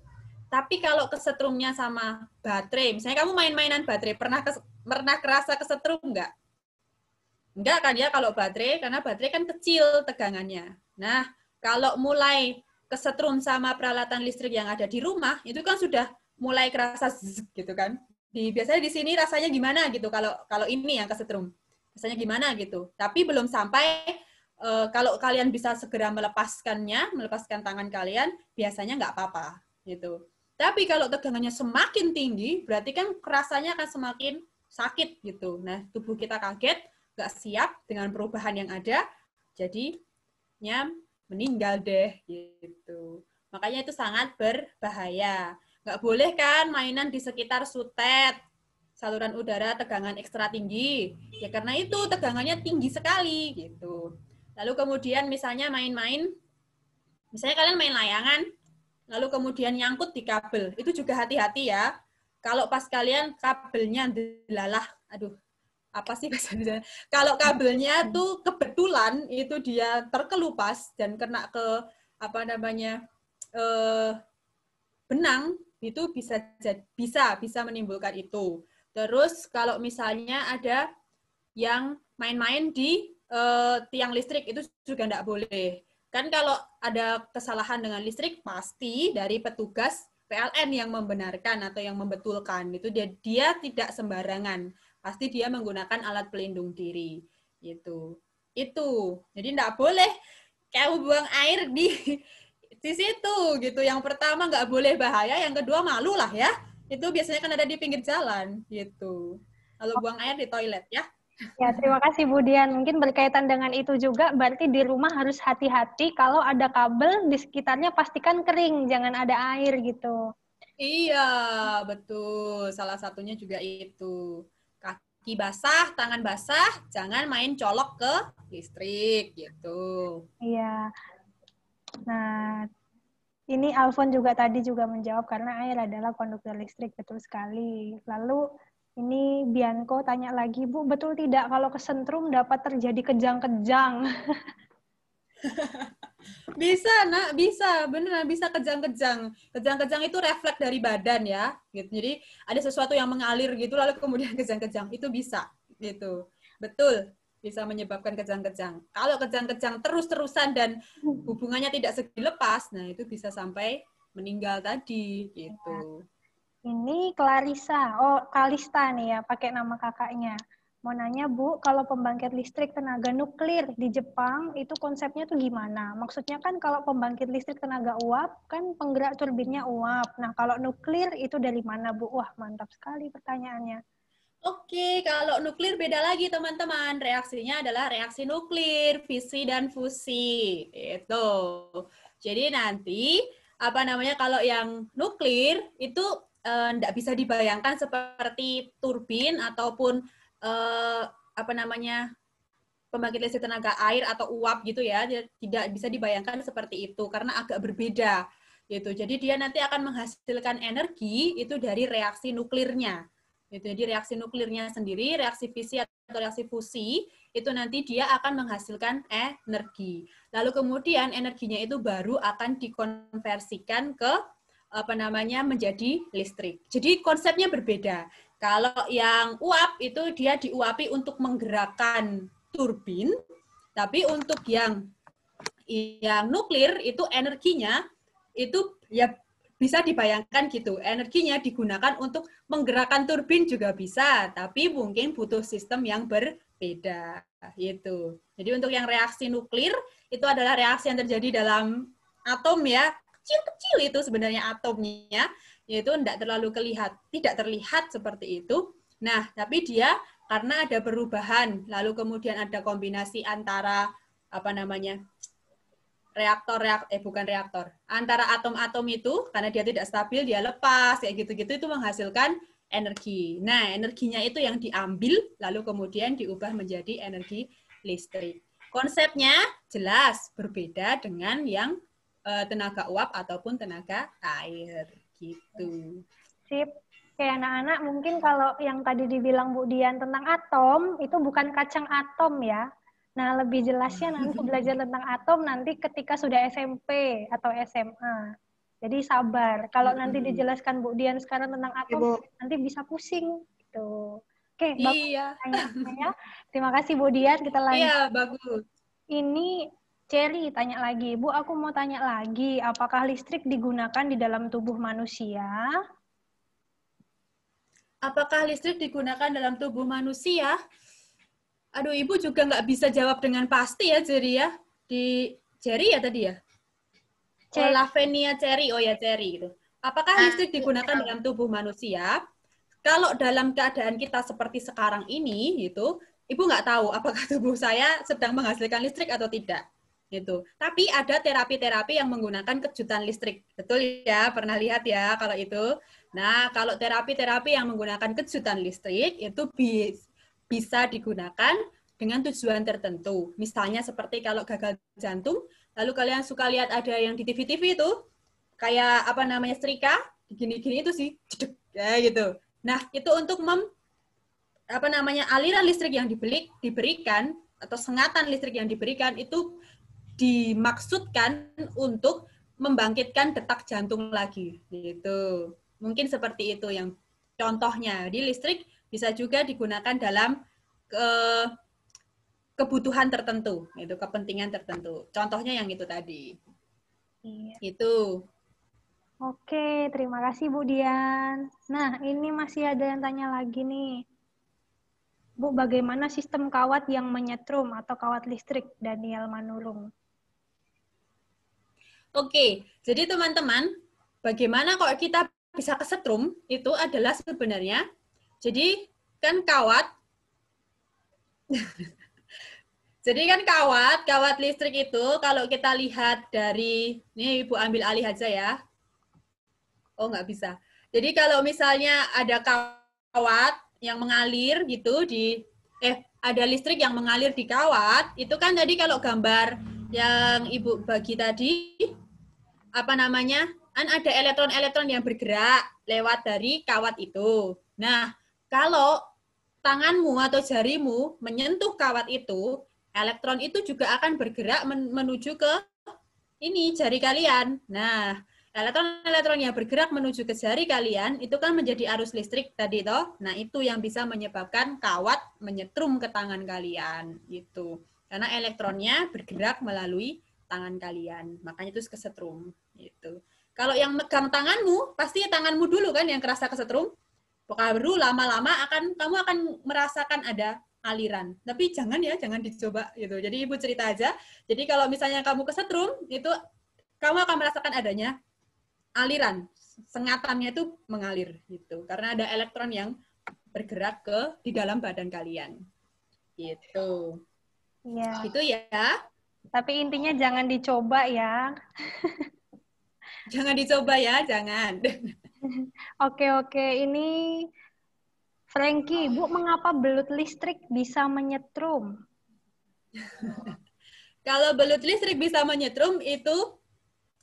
tapi kalau kesetrumnya sama baterai, misalnya kamu main-mainan baterai, pernah kerasa kesetrum nggak? Enggak kan ya kalau baterai, karena baterai kan kecil tegangannya. Nah, kalau mulai kesetrum sama peralatan listrik yang ada di rumah, itu kan sudah mulai kerasa zzz, gitu kan. Biasanya di sini rasanya gimana gitu, kalau ini yang kesetrum. Rasanya gimana gitu. Tapi belum sampai, kalau kalian bisa segera melepaskan tangan kalian, biasanya nggak apa-apa. Gitu. Tapi kalau tegangannya semakin tinggi, berarti kan rasanya akan semakin sakit gitu. Nah, tubuh kita kaget, nggak siap dengan perubahan yang ada, jadinya meninggal deh gitu. Makanya itu sangat berbahaya. Nggak boleh kan mainan di sekitar sutet, saluran udara tegangan ekstra tinggi. Ya karena itu tegangannya tinggi sekali gitu. Lalu kemudian misalnya main-main, misalnya kalian main layangan, lalu kemudian nyangkut di kabel, itu juga hati-hati ya. Kalau pas kalian kabelnya delalah, aduh, apa sih bahasanya? Kalau kabelnya tuh kebetulan itu dia terkelupas dan kena ke benang, itu bisa menimbulkan itu. Terus kalau misalnya ada yang main-main di tiang listrik, itu juga enggak boleh. Kan kalau ada kesalahan dengan listrik, pasti dari petugas PLN yang membenarkan atau yang membetulkan. Itu dia tidak sembarangan. Pasti dia menggunakan alat pelindung diri. Gitu. Itu. Jadi enggak boleh kamu buang air di situ. Gitu. Yang pertama enggak boleh bahaya, yang kedua malu lah ya. Itu biasanya kan ada di pinggir jalan. Gitu. Kalau buang air di toilet ya. Ya, terima kasih Bu Dian. Mungkin berkaitan dengan itu juga, berarti di rumah harus hati-hati kalau ada kabel di sekitarnya pastikan kering, jangan ada air gitu. Iya, betul. Salah satunya juga itu. Kaki basah, tangan basah, jangan main colok ke listrik gitu. Iya. Nah, ini Alfon juga tadi juga menjawab karena air adalah konduktor listrik, betul sekali. Lalu ini Bianco tanya lagi, Bu, betul tidak kalau kesentrum dapat terjadi kejang-kejang? Bisa, Nak, bisa. Beneran bisa kejang-kejang. Kejang-kejang itu refleks dari badan ya. Gitu. Jadi ada sesuatu yang mengalir gitu lalu kemudian kejang-kejang. Itu bisa gitu. Betul, bisa menyebabkan kejang-kejang. Kalau kejang-kejang terus-terusan dan hubungannya tidak segi lepas, nah itu bisa sampai meninggal tadi gitu. Ini Clarissa, oh Kalista nih ya, pakai nama kakaknya. Mau nanya Bu, kalau pembangkit listrik tenaga nuklir di Jepang itu konsepnya tuh gimana? Maksudnya kan kalau pembangkit listrik tenaga uap kan penggerak turbinnya uap. Nah kalau nuklir itu dari mana Bu? Wah mantap sekali pertanyaannya. Oke, kalau nuklir beda lagi teman-teman. Reaksinya adalah reaksi nuklir, fisi dan fusi. Itu. Jadi nanti kalau yang nuklir itu tidak bisa dibayangkan seperti turbin ataupun pembangkit listrik tenaga air atau uap gitu ya. Tidak bisa dibayangkan seperti itu karena agak berbeda gitu. Jadi dia nanti akan menghasilkan energi itu dari reaksi nuklirnya. Gitu. Jadi reaksi nuklirnya sendiri, reaksi fisi atau reaksi fusi, itu nanti dia akan menghasilkan energi. Lalu kemudian energinya itu baru akan dikonversikan ke menjadi listrik. Jadi konsepnya berbeda. Kalau yang uap itu dia diuapi untuk menggerakkan turbin, tapi untuk yang nuklir itu energinya itu ya bisa dibayangkan gitu, energinya digunakan untuk menggerakkan turbin juga bisa, tapi mungkin butuh sistem yang berbeda, gitu. Jadi untuk yang reaksi nuklir, itu adalah reaksi yang terjadi dalam atom ya, kecil-kecil itu sebenarnya atomnya, yaitu tidak terlihat seperti itu. Nah, tapi dia karena ada perubahan, lalu kemudian ada kombinasi antara antara atom-atom itu karena dia tidak stabil dia lepas kayak gitu-gitu itu menghasilkan energi. Nah, energinya itu yang diambil lalu kemudian diubah menjadi energi listrik. Konsepnya jelas berbeda dengan yang tenaga uap ataupun tenaga air gitu. Sip. Kayak anak-anak mungkin kalau yang tadi dibilang Bu Dian tentang atom itu bukan kacang atom ya. Nah, lebih jelasnya nanti belajar tentang atom nanti ketika sudah SMP atau SMA. Jadi sabar. Kalau nanti dijelaskan Bu Dian sekarang tentang atom, nanti bisa pusing. Gitu. Oke, bagus pertanyaannya. Terima kasih Bu Dian. Kita lanjut. Iya, bagus. Ini Cherry tanya lagi. Bu, aku mau tanya lagi. Apakah listrik digunakan di dalam tubuh manusia? Apakah listrik digunakan dalam tubuh manusia? Aduh, Ibu juga nggak bisa jawab dengan pasti ya, Jerry ya. Di Jerry ya tadi ya? Oh, Lavenia Cherry. Oh ya, Cherry gitu. Apakah listrik digunakan dalam tubuh manusia? Kalau dalam keadaan kita seperti sekarang ini, gitu, Ibu nggak tahu apakah tubuh saya sedang menghasilkan listrik atau tidak. Gitu. Tapi ada terapi-terapi yang menggunakan kejutan listrik. Betul ya? Pernah lihat ya kalau itu? Nah, kalau terapi-terapi yang menggunakan kejutan listrik, itu bisa digunakan dengan tujuan tertentu. Misalnya seperti kalau gagal jantung, lalu kalian suka lihat ada yang di TV-TV itu, kayak setrika, gini-gini itu sih, ya gitu. Nah, itu untuk aliran listrik yang diberikan, atau sengatan listrik yang diberikan, itu dimaksudkan untuk membangkitkan detak jantung lagi. Gitu. Mungkin seperti itu yang contohnya. Di listrik bisa juga digunakan dalam kebutuhan tertentu, itu kepentingan tertentu. Contohnya yang itu tadi. Iya. Itu. Oke, terima kasih Bu Dian. Nah, ini masih ada yang tanya lagi nih. Bu, bagaimana sistem kawat yang menyetrum atau kawat listrik? Daniel Manurung. Oke, jadi teman-teman, bagaimana kalau kita bisa kesetrum, itu adalah sebenarnya, jadi kan kawat, kawat listrik itu, kalau kita lihat dari, ini Ibu ambil alih aja ya. Oh, nggak bisa. Jadi kalau misalnya ada kawat yang mengalir gitu, ada listrik yang mengalir di kawat, itu kan tadi kalau gambar yang Ibu bagi tadi, kan ada elektron-elektron yang bergerak lewat dari kawat itu. Nah, kalau tanganmu atau jarimu menyentuh kawat itu, elektron itu juga akan bergerak menuju ke jari kalian. Nah, elektron-elektron yang bergerak menuju ke jari kalian, itu kan menjadi arus listrik tadi toh. Nah, itu yang bisa menyebabkan kawat menyetrum ke tangan kalian. Gitu. Karena elektronnya bergerak melalui tangan kalian. Makanya itu kesetrum. Gitu. Kalau yang megang tanganmu, pasti tanganmu dulu kan yang kerasa kesetrum. Baru lama-lama kamu akan merasakan ada aliran. Tapi jangan ya, jangan dicoba gitu. Jadi Ibu cerita aja. Jadi kalau misalnya kamu kesetrum, itu kamu akan merasakan adanya aliran. Sengatannya itu mengalir gitu. Karena ada elektron yang bergerak di dalam badan kalian. Gitu. Iya. Gitu ya. Tapi intinya jangan dicoba ya. Jangan dicoba ya, jangan. Oke. Ini Frankie, Bu, mengapa belut listrik bisa menyetrum? Kalau belut listrik bisa menyetrum, itu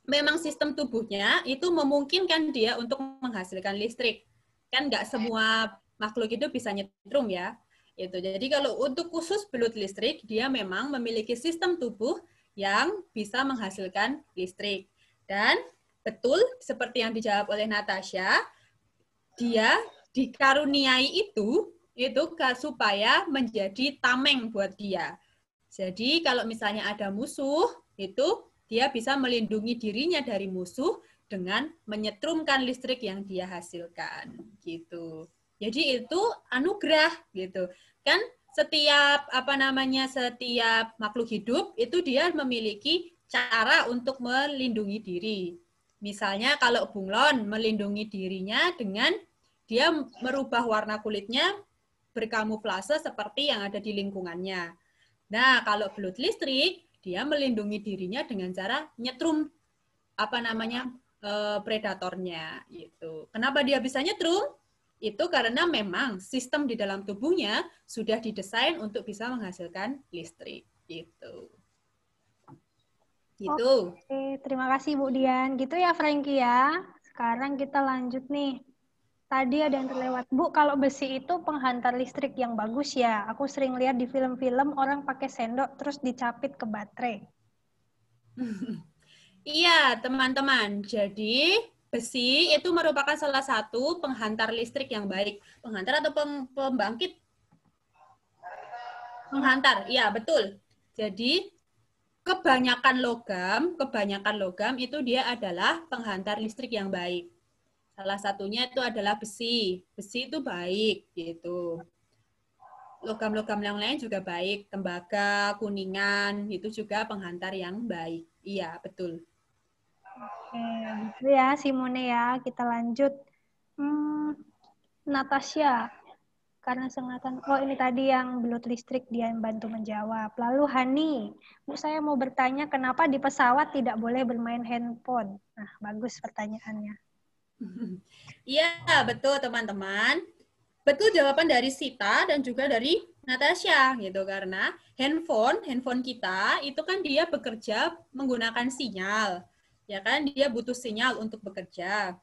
memang sistem tubuhnya itu memungkinkan dia untuk menghasilkan listrik. Kan nggak semua makhluk itu bisa nyetrum ya. Itu. Jadi kalau untuk khusus belut listrik, dia memang memiliki sistem tubuh yang bisa menghasilkan listrik. Dan betul, seperti yang dijawab oleh Natasha, dia dikaruniai itu supaya menjadi tameng buat dia. Jadi kalau misalnya ada musuh, itu dia bisa melindungi dirinya dari musuh dengan menyetrumkan listrik yang dia hasilkan. Gitu. Jadi itu anugerah gitu. Kan setiap setiap makhluk hidup itu dia memiliki cara untuk melindungi diri. Misalnya kalau bunglon melindungi dirinya dengan dia merubah warna kulitnya berkamuflase seperti yang ada di lingkungannya. Nah, kalau belut listrik, dia melindungi dirinya dengan cara nyetrum predatornya gitu. Kenapa dia bisa nyetrum? Itu karena memang sistem di dalam tubuhnya sudah didesain untuk bisa menghasilkan listrik gitu. Gitu. Oke, terima kasih Bu Dian. Gitu ya Frankie ya. Sekarang kita lanjut nih. Tadi ada yang terlewat. Bu, kalau besi itu penghantar listrik yang bagus ya. Aku sering lihat di film-film orang pakai sendok terus dicapit ke baterai. Iya, teman-teman. Jadi, besi itu merupakan salah satu penghantar listrik yang baik. Penghantar atau pembangkit? Penghantar, iya betul. Jadi, kebanyakan logam itu dia adalah penghantar listrik yang baik. Salah satunya itu adalah besi. Besi itu baik gitu. Logam-logam yang lain juga baik. Tembaga, kuningan, itu juga penghantar yang baik. Iya, betul. Oke, gitu ya Simone ya. Kita lanjut. Natasha. Karena sengatan. Oh, ini tadi yang belut listrik dia yang bantu menjawab. Lalu Hani. Bu, saya mau bertanya kenapa di pesawat tidak boleh bermain handphone? Nah, bagus pertanyaannya. Iya, betul teman-teman. Betul jawaban dari Sita dan juga dari Natasha gitu karena handphone kita itu kan dia bekerja menggunakan sinyal. Ya kan dia butuh sinyal untuk bekerja.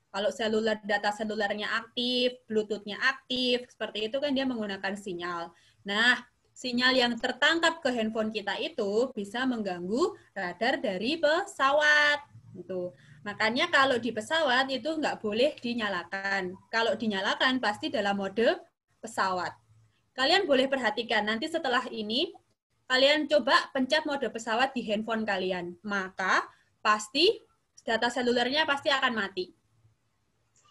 Kalau data selulernya aktif, Bluetooth-nya aktif, seperti itu kan dia menggunakan sinyal. Nah, sinyal yang tertangkap ke handphone kita itu bisa mengganggu radar dari pesawat. Gitu. Makanya kalau di pesawat itu nggak boleh dinyalakan. Kalau dinyalakan pasti dalam mode pesawat. Kalian boleh perhatikan, nanti setelah ini, kalian coba pencet mode pesawat di handphone kalian. Maka pasti data selulernya pasti akan mati.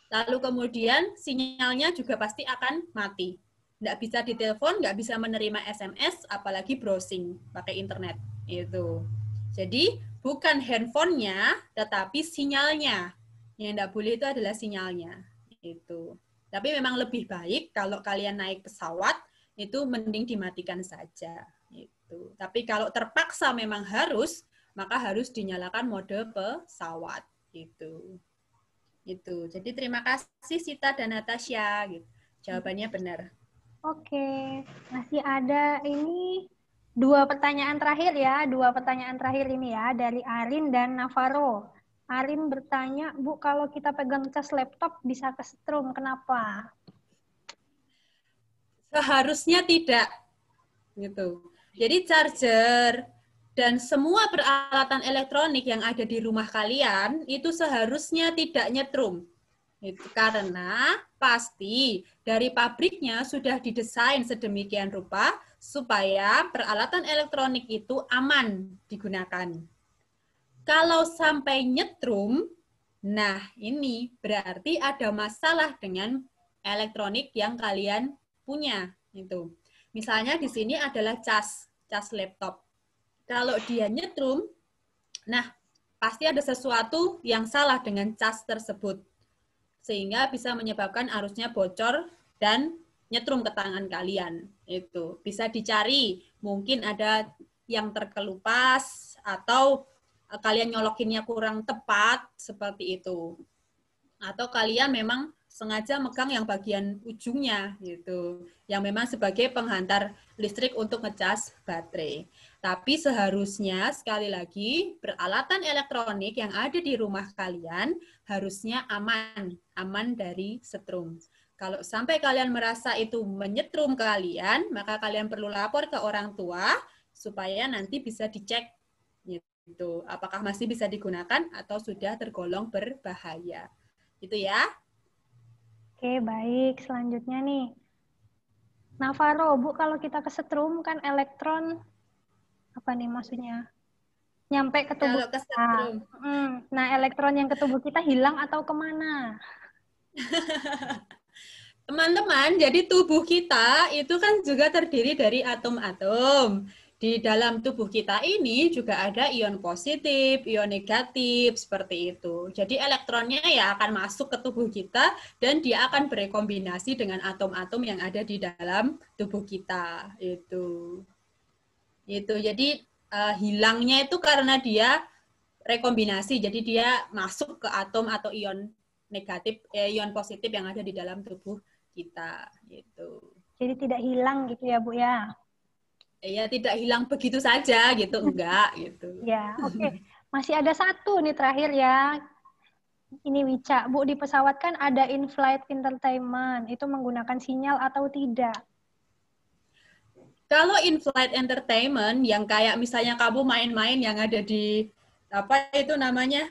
Lalu kemudian sinyalnya juga pasti akan mati. Nggak bisa ditelepon, nggak bisa menerima SMS, apalagi browsing pakai internet. Itu. Jadi bukan handphonenya, tetapi sinyalnya. Yang nggak boleh itu adalah sinyalnya. Itu. Tapi memang lebih baik kalau kalian naik pesawat, itu mending dimatikan saja. Itu. Tapi kalau terpaksa memang harus, maka harus dinyalakan mode pesawat. Gitu. Gitu. Jadi terima kasih Sita dan Natasha. Gitu. Jawabannya benar. Oke, masih ada ini dua pertanyaan terakhir ya. Dua pertanyaan terakhir ini ya dari Arin dan Navarro. Arin bertanya, Bu, kalau kita pegang cas laptop bisa kesetrum, kenapa? Seharusnya tidak. Gitu. Jadi charger dan semua peralatan elektronik yang ada di rumah kalian itu seharusnya tidak nyetrum. Itu karena pasti dari pabriknya sudah didesain sedemikian rupa supaya peralatan elektronik itu aman digunakan. Kalau sampai nyetrum, nah ini berarti ada masalah dengan elektronik yang kalian punya. Itu. Misalnya di sini adalah cas laptop. Kalau dia nyetrum, nah pasti ada sesuatu yang salah dengan cas tersebut. Sehingga bisa menyebabkan arusnya bocor dan nyetrum ke tangan kalian. Itu bisa dicari, mungkin ada yang terkelupas atau kalian nyolokinnya kurang tepat seperti itu. Atau kalian memang sengaja megang yang bagian ujungnya gitu, yang memang sebagai penghantar listrik untuk ngecas baterai. Tapi seharusnya sekali lagi peralatan elektronik yang ada di rumah kalian harusnya aman dari setrum. Kalau sampai kalian merasa itu menyetrum kalian, maka kalian perlu lapor ke orang tua supaya nanti bisa dicek gitu, apakah masih bisa digunakan atau sudah tergolong berbahaya. Itu ya. Oke, baik. Selanjutnya nih. Navarro, Bu, kalau kita kesetrum kan elektron, apa nih maksudnya? Nyampe ke tubuh Kalau kita. kesetrum. Nah, elektron yang ke tubuh kita hilang atau kemana? Teman-teman, jadi tubuh kita itu kan juga terdiri dari atom-atom. Di dalam tubuh kita ini juga ada ion positif, ion negatif, seperti itu. Jadi elektronnya ya akan masuk ke tubuh kita dan dia akan berekombinasi dengan atom-atom yang ada di dalam tubuh kita. Itu. Jadi hilangnya itu karena dia rekombinasi. Jadi dia masuk ke atom atau ion negatif, ion positif yang ada di dalam tubuh kita. Gitu. Jadi tidak hilang gitu ya, Bu ya? Ya tidak hilang begitu saja gitu, enggak gitu. Ya, oke. Masih ada satu nih terakhir ya. Ini Wica, Bu, di pesawat kan ada in-flight entertainment. Itu menggunakan sinyal atau tidak? Kalau in-flight entertainment yang kayak misalnya kamu main-main yang ada di apa itu namanya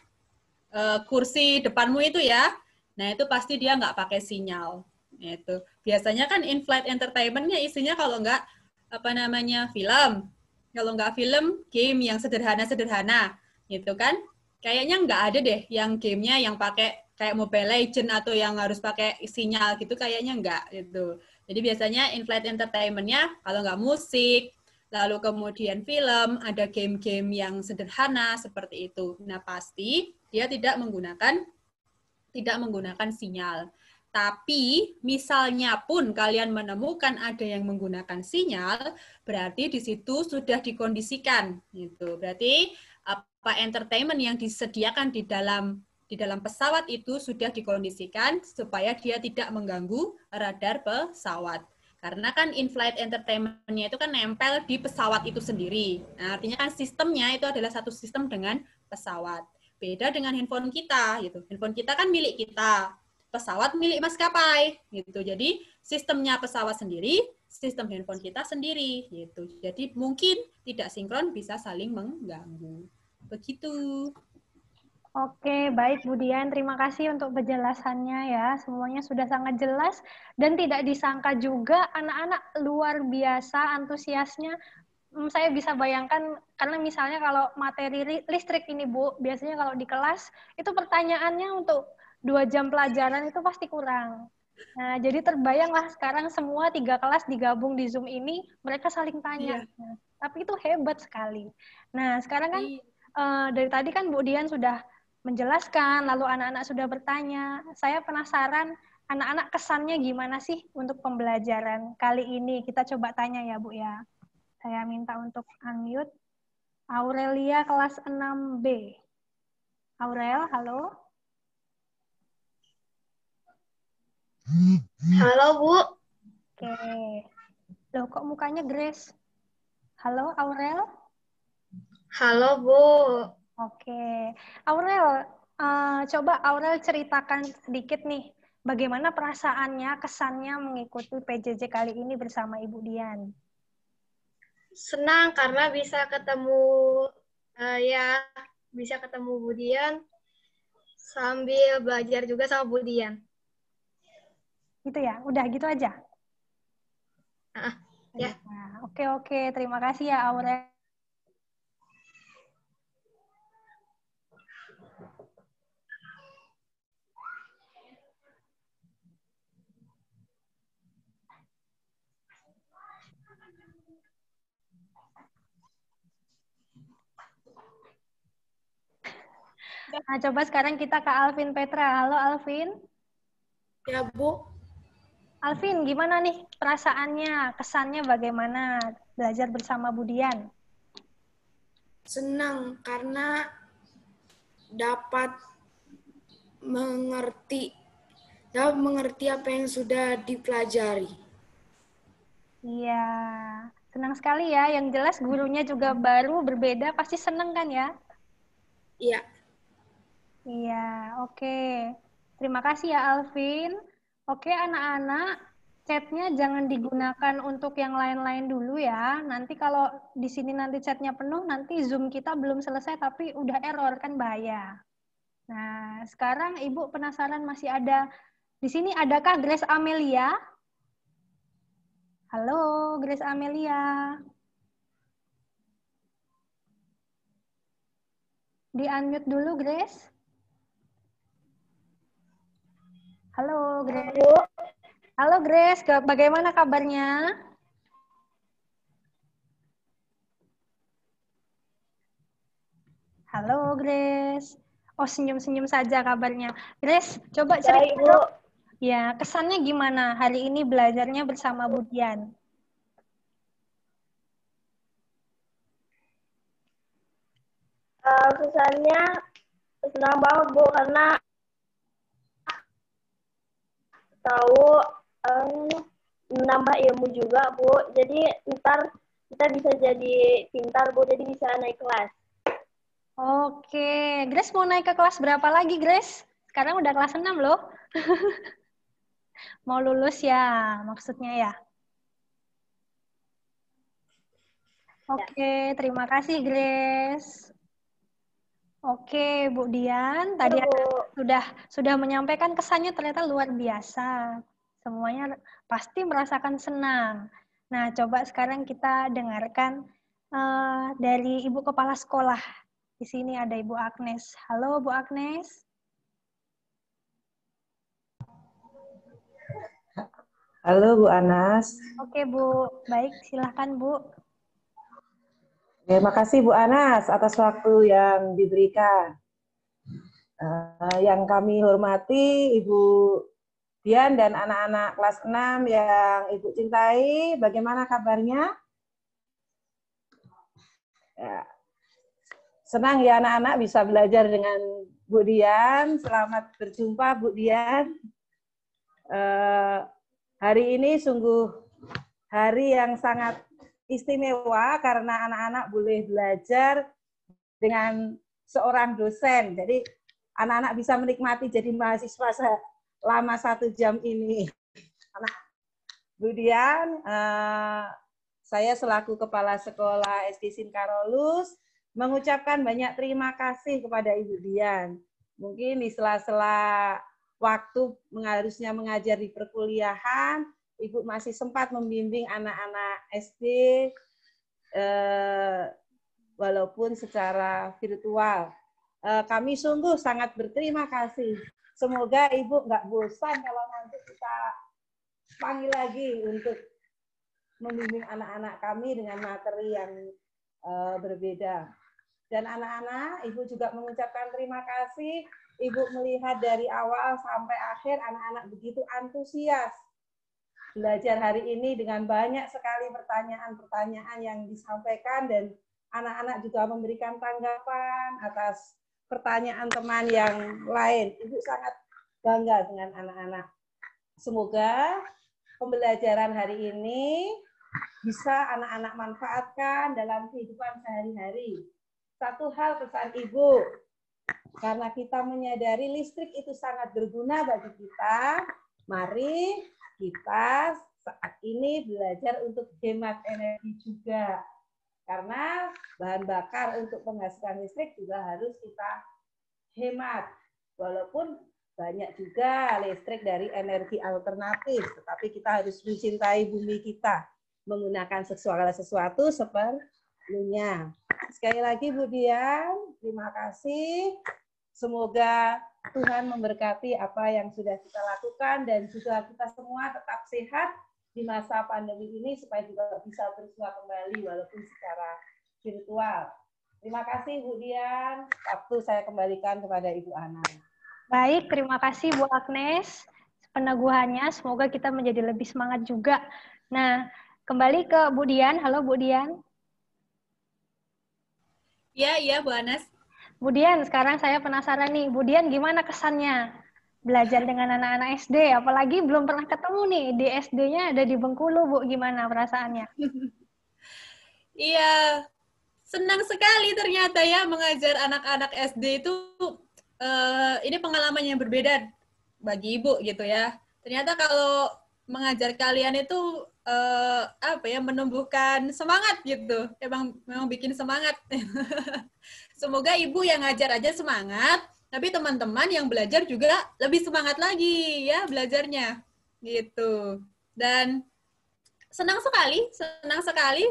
kursi depanmu itu ya, nah itu pasti dia nggak pakai sinyal. Itu biasanya kan in-flight entertainment-nya isinya kalau nggak apa namanya film, kalau nggak film game yang sederhana-sederhana, gitu kan? Kayaknya nggak ada deh yang gamenya yang pakai kayak Mobile Legend atau yang harus pakai sinyal gitu, kayaknya nggak gitu. Jadi biasanya in-flight entertainment-nya kalau nggak musik, lalu kemudian film, ada game-game yang sederhana seperti itu. Nah pasti dia tidak menggunakan sinyal. Tapi misalnya pun kalian menemukan ada yang menggunakan sinyal, berarti di situ sudah dikondisikan gitu. Berarti apa entertainment yang disediakan di dalam pesawat itu sudah dikondisikan supaya dia tidak mengganggu radar pesawat. Karena kan in-flight entertainment-nya itu kan nempel di pesawat itu sendiri. Nah, artinya kan sistemnya itu adalah satu sistem dengan pesawat. Beda dengan handphone kita gitu. Handphone kita kan milik kita, pesawat milik maskapai gitu. Jadi sistemnya pesawat sendiri, sistem handphone kita sendiri gitu. Jadi mungkin tidak sinkron, bisa saling mengganggu. Begitu. Oke, baik Bu Dian. Terima kasih untuk penjelasannya ya. Semuanya sudah sangat jelas dan tidak disangka juga anak-anak luar biasa antusiasnya. Saya bisa bayangkan, karena misalnya kalau materi listrik ini Bu, biasanya kalau di kelas, itu pertanyaannya untuk 2 jam pelajaran itu pasti kurang. Nah, jadi terbayanglah sekarang semua 3 kelas digabung di Zoom ini, mereka saling tanya. Iya. Nah, tapi itu hebat sekali. Nah, sekarang kan dari tadi kan Bu Dian sudah menjelaskan, lalu anak-anak sudah bertanya. Saya penasaran, anak-anak kesannya gimana sih untuk pembelajaran kali ini? Kita coba tanya ya Bu ya. Saya minta untuk unmute. Aurelia kelas 6B. Aurel, halo? Halo, Bu. Oke. Loh, kok mukanya Grace? Halo, Aurel? Halo, Bu. Oke. Aurel, coba Aurel ceritakan sedikit nih, bagaimana perasaannya, kesannya mengikuti PJJ kali ini bersama Ibu Dian? Senang karena bisa ketemu bisa ketemu Bu Dian sambil belajar juga sama Bu Dian. Gitu ya? Udah gitu aja? Ya. Nah, oke. Terima kasih ya Aurel. Nah, coba sekarang kita ke Alvin Petra. Halo Alvin. Ya, Bu. Alvin, gimana nih perasaannya, kesannya bagaimana belajar bersama Budian? Senang karena dapat mengerti apa yang sudah dipelajari. Iya, senang sekali ya. Yang jelas gurunya juga baru, berbeda, pasti senang kan ya? Iya. Iya, oke. Terima kasih ya Alvin. Oke anak-anak, chatnya jangan digunakan untuk yang lain-lain dulu ya. Nanti kalau di sini nanti chatnya penuh, nanti Zoom kita belum selesai tapi udah error kan bahaya. Nah, sekarang Ibu penasaran masih ada di sini, adakah Grace Amelia? Halo, Grace Amelia. Di-unmute dulu, Grace. Halo, Grace. Halo, Grace. Bagaimana kabarnya? Halo, Grace. Oh, senyum-senyum saja kabarnya. Grace, coba cerita dong. Ya, kesannya gimana hari ini belajarnya bersama Budian? Kesannya senang banget, Bu, karena tahu menambah ilmu juga, Bu. Jadi ntar kita bisa jadi pintar, Bu, jadi bisa naik kelas. Oke, Grace mau naik ke kelas berapa lagi, Grace? Sekarang udah kelas 6 loh. Mau lulus ya, maksudnya ya. Oke, terima kasih, Grace. Oke, Bu Dian, tadi sudah menyampaikan kesannya ternyata luar biasa. Semuanya pasti merasakan senang. Nah, coba sekarang kita dengarkan dari Ibu Kepala Sekolah. Di sini ada Ibu Agnes. Halo, Bu Agnes. Halo, Bu Anas. Oke, Bu. Baik, silahkan, Bu. Terima kasih Bu Anas atas waktu yang diberikan. Yang kami hormati Ibu Dian dan anak-anak kelas 6 yang Ibu cintai, bagaimana kabarnya? Ya. Senang ya anak-anak bisa belajar dengan Bu Dian. Selamat berjumpa Bu Dian. Hari ini sungguh hari yang sangat istimewa karena anak-anak boleh belajar dengan seorang dosen. Jadi anak-anak bisa menikmati jadi mahasiswa selama 1 jam ini. Kemudian saya selaku Kepala Sekolah SD Sinkarolus mengucapkan banyak terima kasih kepada Ibu Dian. Mungkin di sela-sela waktu harusnya mengajar di perkuliahan, Ibu masih sempat membimbing anak-anak SD walaupun secara virtual. Kami sungguh sangat berterima kasih. Semoga Ibu nggak bosan kalau nanti kita panggil lagi untuk membimbing anak-anak kami dengan materi yang berbeda. Dan anak-anak, Ibu juga mengucapkan terima kasih. Ibu melihat dari awal sampai akhir anak-anak begitu antusias belajar hari ini dengan banyak sekali pertanyaan-pertanyaan yang disampaikan dan anak-anak juga memberikan tanggapan atas pertanyaan teman yang lain. Ibu sangat bangga dengan anak-anak. Semoga pembelajaran hari ini bisa anak-anak manfaatkan dalam kehidupan sehari-hari. Satu hal pesan Ibu, karena kita menyadari listrik itu sangat berguna bagi kita, mari kita saat ini belajar untuk hemat energi juga. Karena bahan bakar untuk penghasilan listrik juga harus kita hemat. Walaupun banyak juga listrik dari energi alternatif, tetapi kita harus mencintai bumi kita, menggunakan segala sesuatu seperlunya. Sekali lagi Bu Dian, terima kasih. Semoga Tuhan memberkati apa yang sudah kita lakukan dan juga kita semua tetap sehat di masa pandemi ini supaya juga bisa bersua kembali walaupun secara virtual. Terima kasih Bu Dian. Waktu saya kembalikan kepada Ibu Ana. Baik, terima kasih Bu Agnes peneguhannya. Semoga kita menjadi lebih semangat juga. Nah, kembali ke Bu Dian. Halo Bu Dian. Iya Bu Anas. Bu Dian, sekarang saya penasaran nih. Bu Dian, gimana kesannya belajar dengan anak-anak SD? Apalagi belum pernah ketemu nih. Di SD-nya ada di Bengkulu, Bu. Gimana perasaannya? Iya, senang sekali ternyata ya mengajar anak-anak SD itu. Ini pengalaman yang berbeda bagi Ibu gitu ya. Ternyata kalau mengajar kalian itu menumbuhkan semangat gitu. Memang bikin semangat. Semoga Ibu yang ngajar aja semangat, tapi teman-teman yang belajar juga lebih semangat lagi ya belajarnya gitu. Dan senang sekali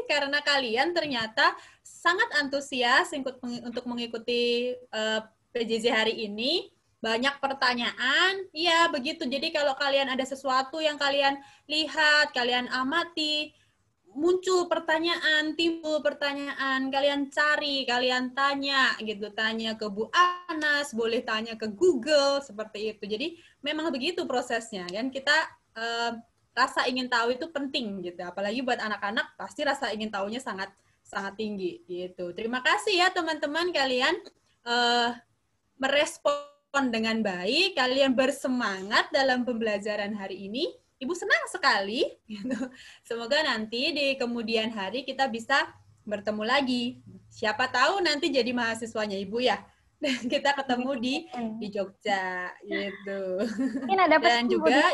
karena kalian ternyata sangat antusias untuk mengikuti PJJ hari ini. Banyak pertanyaan, ya begitu. Jadi kalau kalian ada sesuatu yang kalian lihat, kalian amati, muncul pertanyaan, timbul pertanyaan, kalian cari, kalian tanya gitu, tanya ke Bu Anas, boleh tanya ke Google, seperti itu. Jadi memang begitu prosesnya, kan kita rasa ingin tahu itu penting gitu, apalagi buat anak-anak pasti rasa ingin tahunya sangat tinggi gitu. Terima kasih ya teman-teman, kalian merespon dengan baik, kalian bersemangat dalam pembelajaran hari ini. Ibu senang sekali. Semoga nanti di kemudian hari kita bisa bertemu lagi. Siapa tahu nanti jadi mahasiswanya Ibu ya. Dan kita ketemu di Jogja gitu. Dan juga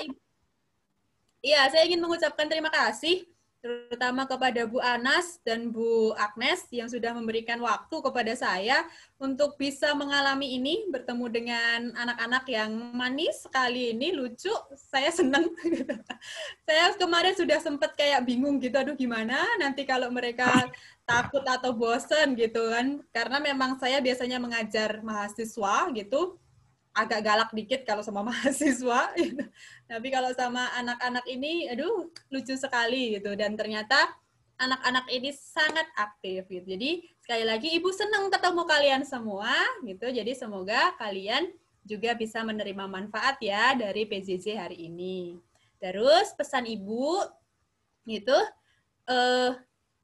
iya, saya ingin mengucapkan terima kasih terutama kepada Bu Anas dan Bu Agnes yang sudah memberikan waktu kepada saya untuk bisa mengalami ini, bertemu dengan anak-anak yang manis sekali ini, lucu, saya senang. Saya kemarin sudah sempat kayak bingung gitu, aduh gimana nanti kalau mereka takut atau bosen gitu kan, karena memang saya biasanya mengajar mahasiswa gitu, agak galak dikit kalau sama mahasiswa, gitu. Tapi kalau sama anak-anak ini, aduh lucu sekali gitu. Dan ternyata anak-anak ini sangat aktif gitu. Jadi sekali lagi Ibu senang ketemu kalian semua gitu. Jadi semoga kalian juga bisa menerima manfaat ya dari PJJ hari ini. Terus pesan Ibu gitu,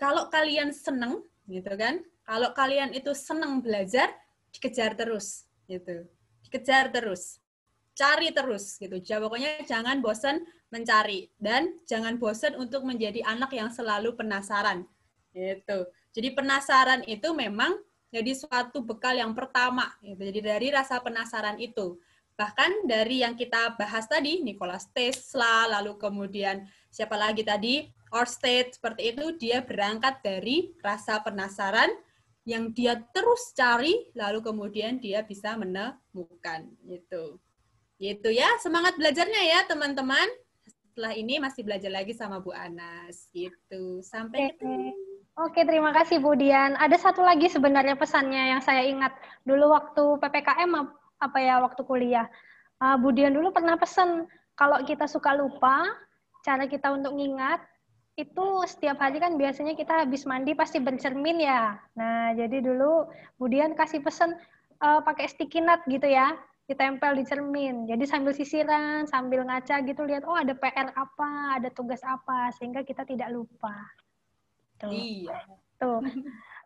kalau kalian senang gitu kan, kalau kalian itu senang belajar, dikejar terus gitu. Kejar terus, cari terus gitu. Pokoknya jangan bosan mencari dan jangan bosan untuk menjadi anak yang selalu penasaran gitu. Jadi penasaran itu memang jadi suatu bekal yang pertama gitu. Jadi dari rasa penasaran itu. Bahkan dari yang kita bahas tadi, Nikola Tesla, lalu kemudian siapa lagi tadi, Ørsted, seperti itu, dia berangkat dari rasa penasaran yang dia terus cari, lalu kemudian dia bisa menemukan. Gitu ya, semangat belajarnya ya teman-teman. Setelah ini masih belajar lagi sama Bu Anas. Gitu. Sampai ketemu. Oke, terima kasih Bu Dian. Ada satu lagi sebenarnya pesannya yang saya ingat. Dulu waktu PPKM, waktu kuliah. Bu Dian dulu pernah pesan, kalau kita suka lupa, cara kita untuk ngingat, itu setiap hari kan biasanya kita habis mandi pasti bercermin ya. Nah, jadi dulu Bu Dian kasih pesan pakai sticky note gitu ya, ditempel di cermin. Jadi sambil sisiran, sambil ngaca gitu, lihat, oh ada PR apa, ada tugas apa, sehingga kita tidak lupa. Tuh. Iya. Tuh.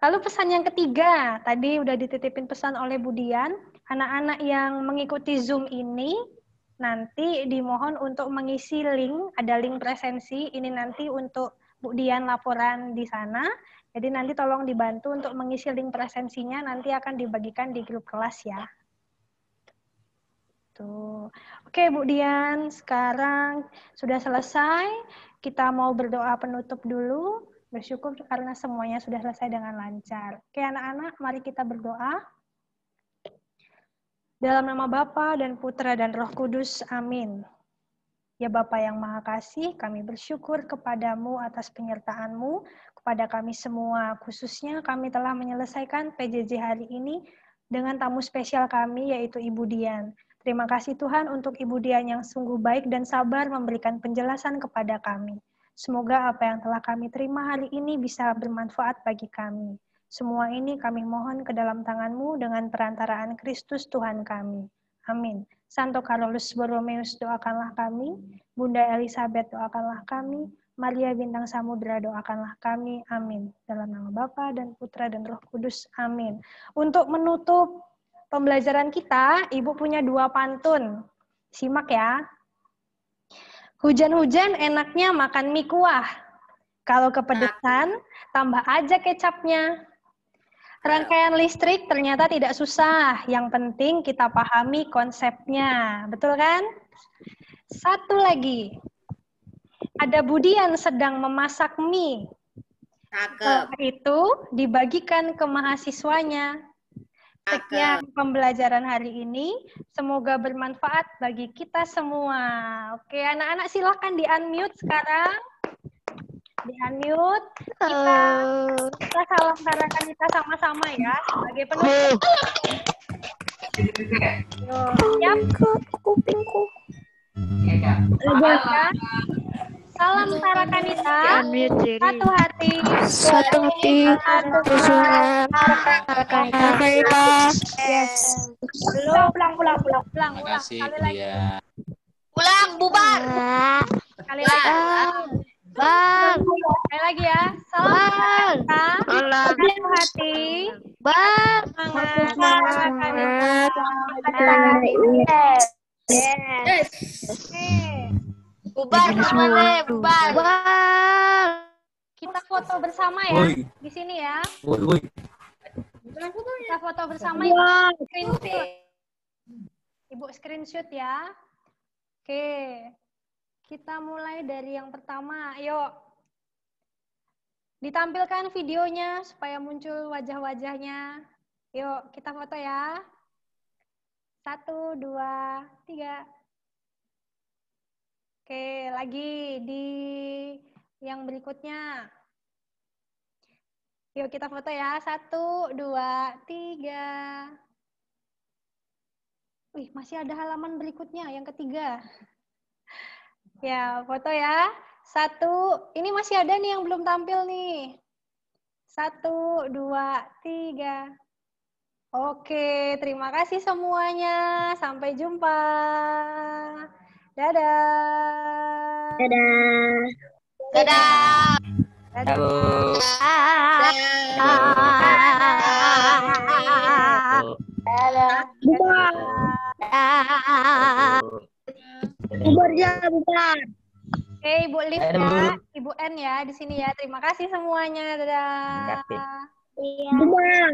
Lalu pesan yang ketiga, tadi udah dititipin pesan oleh Bu Dian, anak-anak yang mengikuti Zoom ini, nanti dimohon untuk mengisi link, ada link presensi, ini nanti untuk Bu Dian laporan di sana, jadi nanti tolong dibantu untuk mengisi link presensinya, nanti akan dibagikan di grup kelas ya. Tuh. Oke Bu Dian, sekarang sudah selesai, kita mau berdoa penutup dulu, bersyukur karena semuanya sudah selesai dengan lancar. Oke anak-anak, mari kita berdoa. Dalam nama Bapa dan Putra dan Roh Kudus, amin. Ya Bapa yang Maha Kasih, kami bersyukur kepadamu atas penyertaan-Mu, kepada kami semua, khususnya kami telah menyelesaikan PJJ hari ini dengan tamu spesial kami, yaitu Ibu Dian. Terima kasih Tuhan untuk Ibu Dian yang sungguh baik dan sabar memberikan penjelasan kepada kami. Semoga apa yang telah kami terima hari ini bisa bermanfaat bagi kami. Semua ini kami mohon ke dalam tangan-Mu dengan perantaraan Kristus Tuhan kami. Amin. Santo Carolus Borromeus, doakanlah kami. Bunda Elizabeth, doakanlah kami. Maria Bintang Samudra, doakanlah kami. Amin. Dalam nama Bapa dan Putra dan Roh Kudus. Amin. Untuk menutup pembelajaran kita, Ibu punya 2 pantun. Simak ya. Hujan-hujan enaknya makan mie kuah. Kalau kepedesan, tambah aja kecapnya. Rangkaian listrik ternyata tidak susah. Yang penting kita pahami konsepnya. Betul kan? Satu lagi. Ada Budian sedang memasak mie. Setelah itu dibagikan ke mahasiswanya. Sekian pembelajaran hari ini. Semoga bermanfaat bagi kita semua. Oke, anak-anak silahkan di-unmute sekarang. Di-unmute. Kita salam karakan kita sama-sama ya. Sebagai penutup. Siap? Kupingku. Salam Tarakanita. Satu hati. Satu hati. Tarakanita. Yes. Belum, pulang. Terima kasih, Budia. Pulang, bubar. Sekali lagi. Sekali lagi ya. Salam Tarakanita. Satu hati. Semangat. Yes. Bubar semuanya, bubar. Kita foto bersama ya di sini ya. Kita foto bersama. Ibu screenshot ya. Oke. Kita mulai dari yang pertama. Yuk. Ditampilkan videonya supaya muncul wajah-wajahnya. Yuk, kita foto ya. 1, 2, 3. Oke, lagi di yang berikutnya. Yuk kita foto ya. 1, 2, 3. Wih, masih ada halaman berikutnya, yang ketiga. Ya, foto ya. 1, ini masih ada nih yang belum tampil nih. 1, 2, 3. Oke, terima kasih semuanya. Sampai jumpa. Dadah. Dadah. Dadah. Halo. Bubar ya, bubar. Oke, Ibu Liv ya, Ibu N ya di sini ya. Terima kasih semuanya. Dadah. Bubar.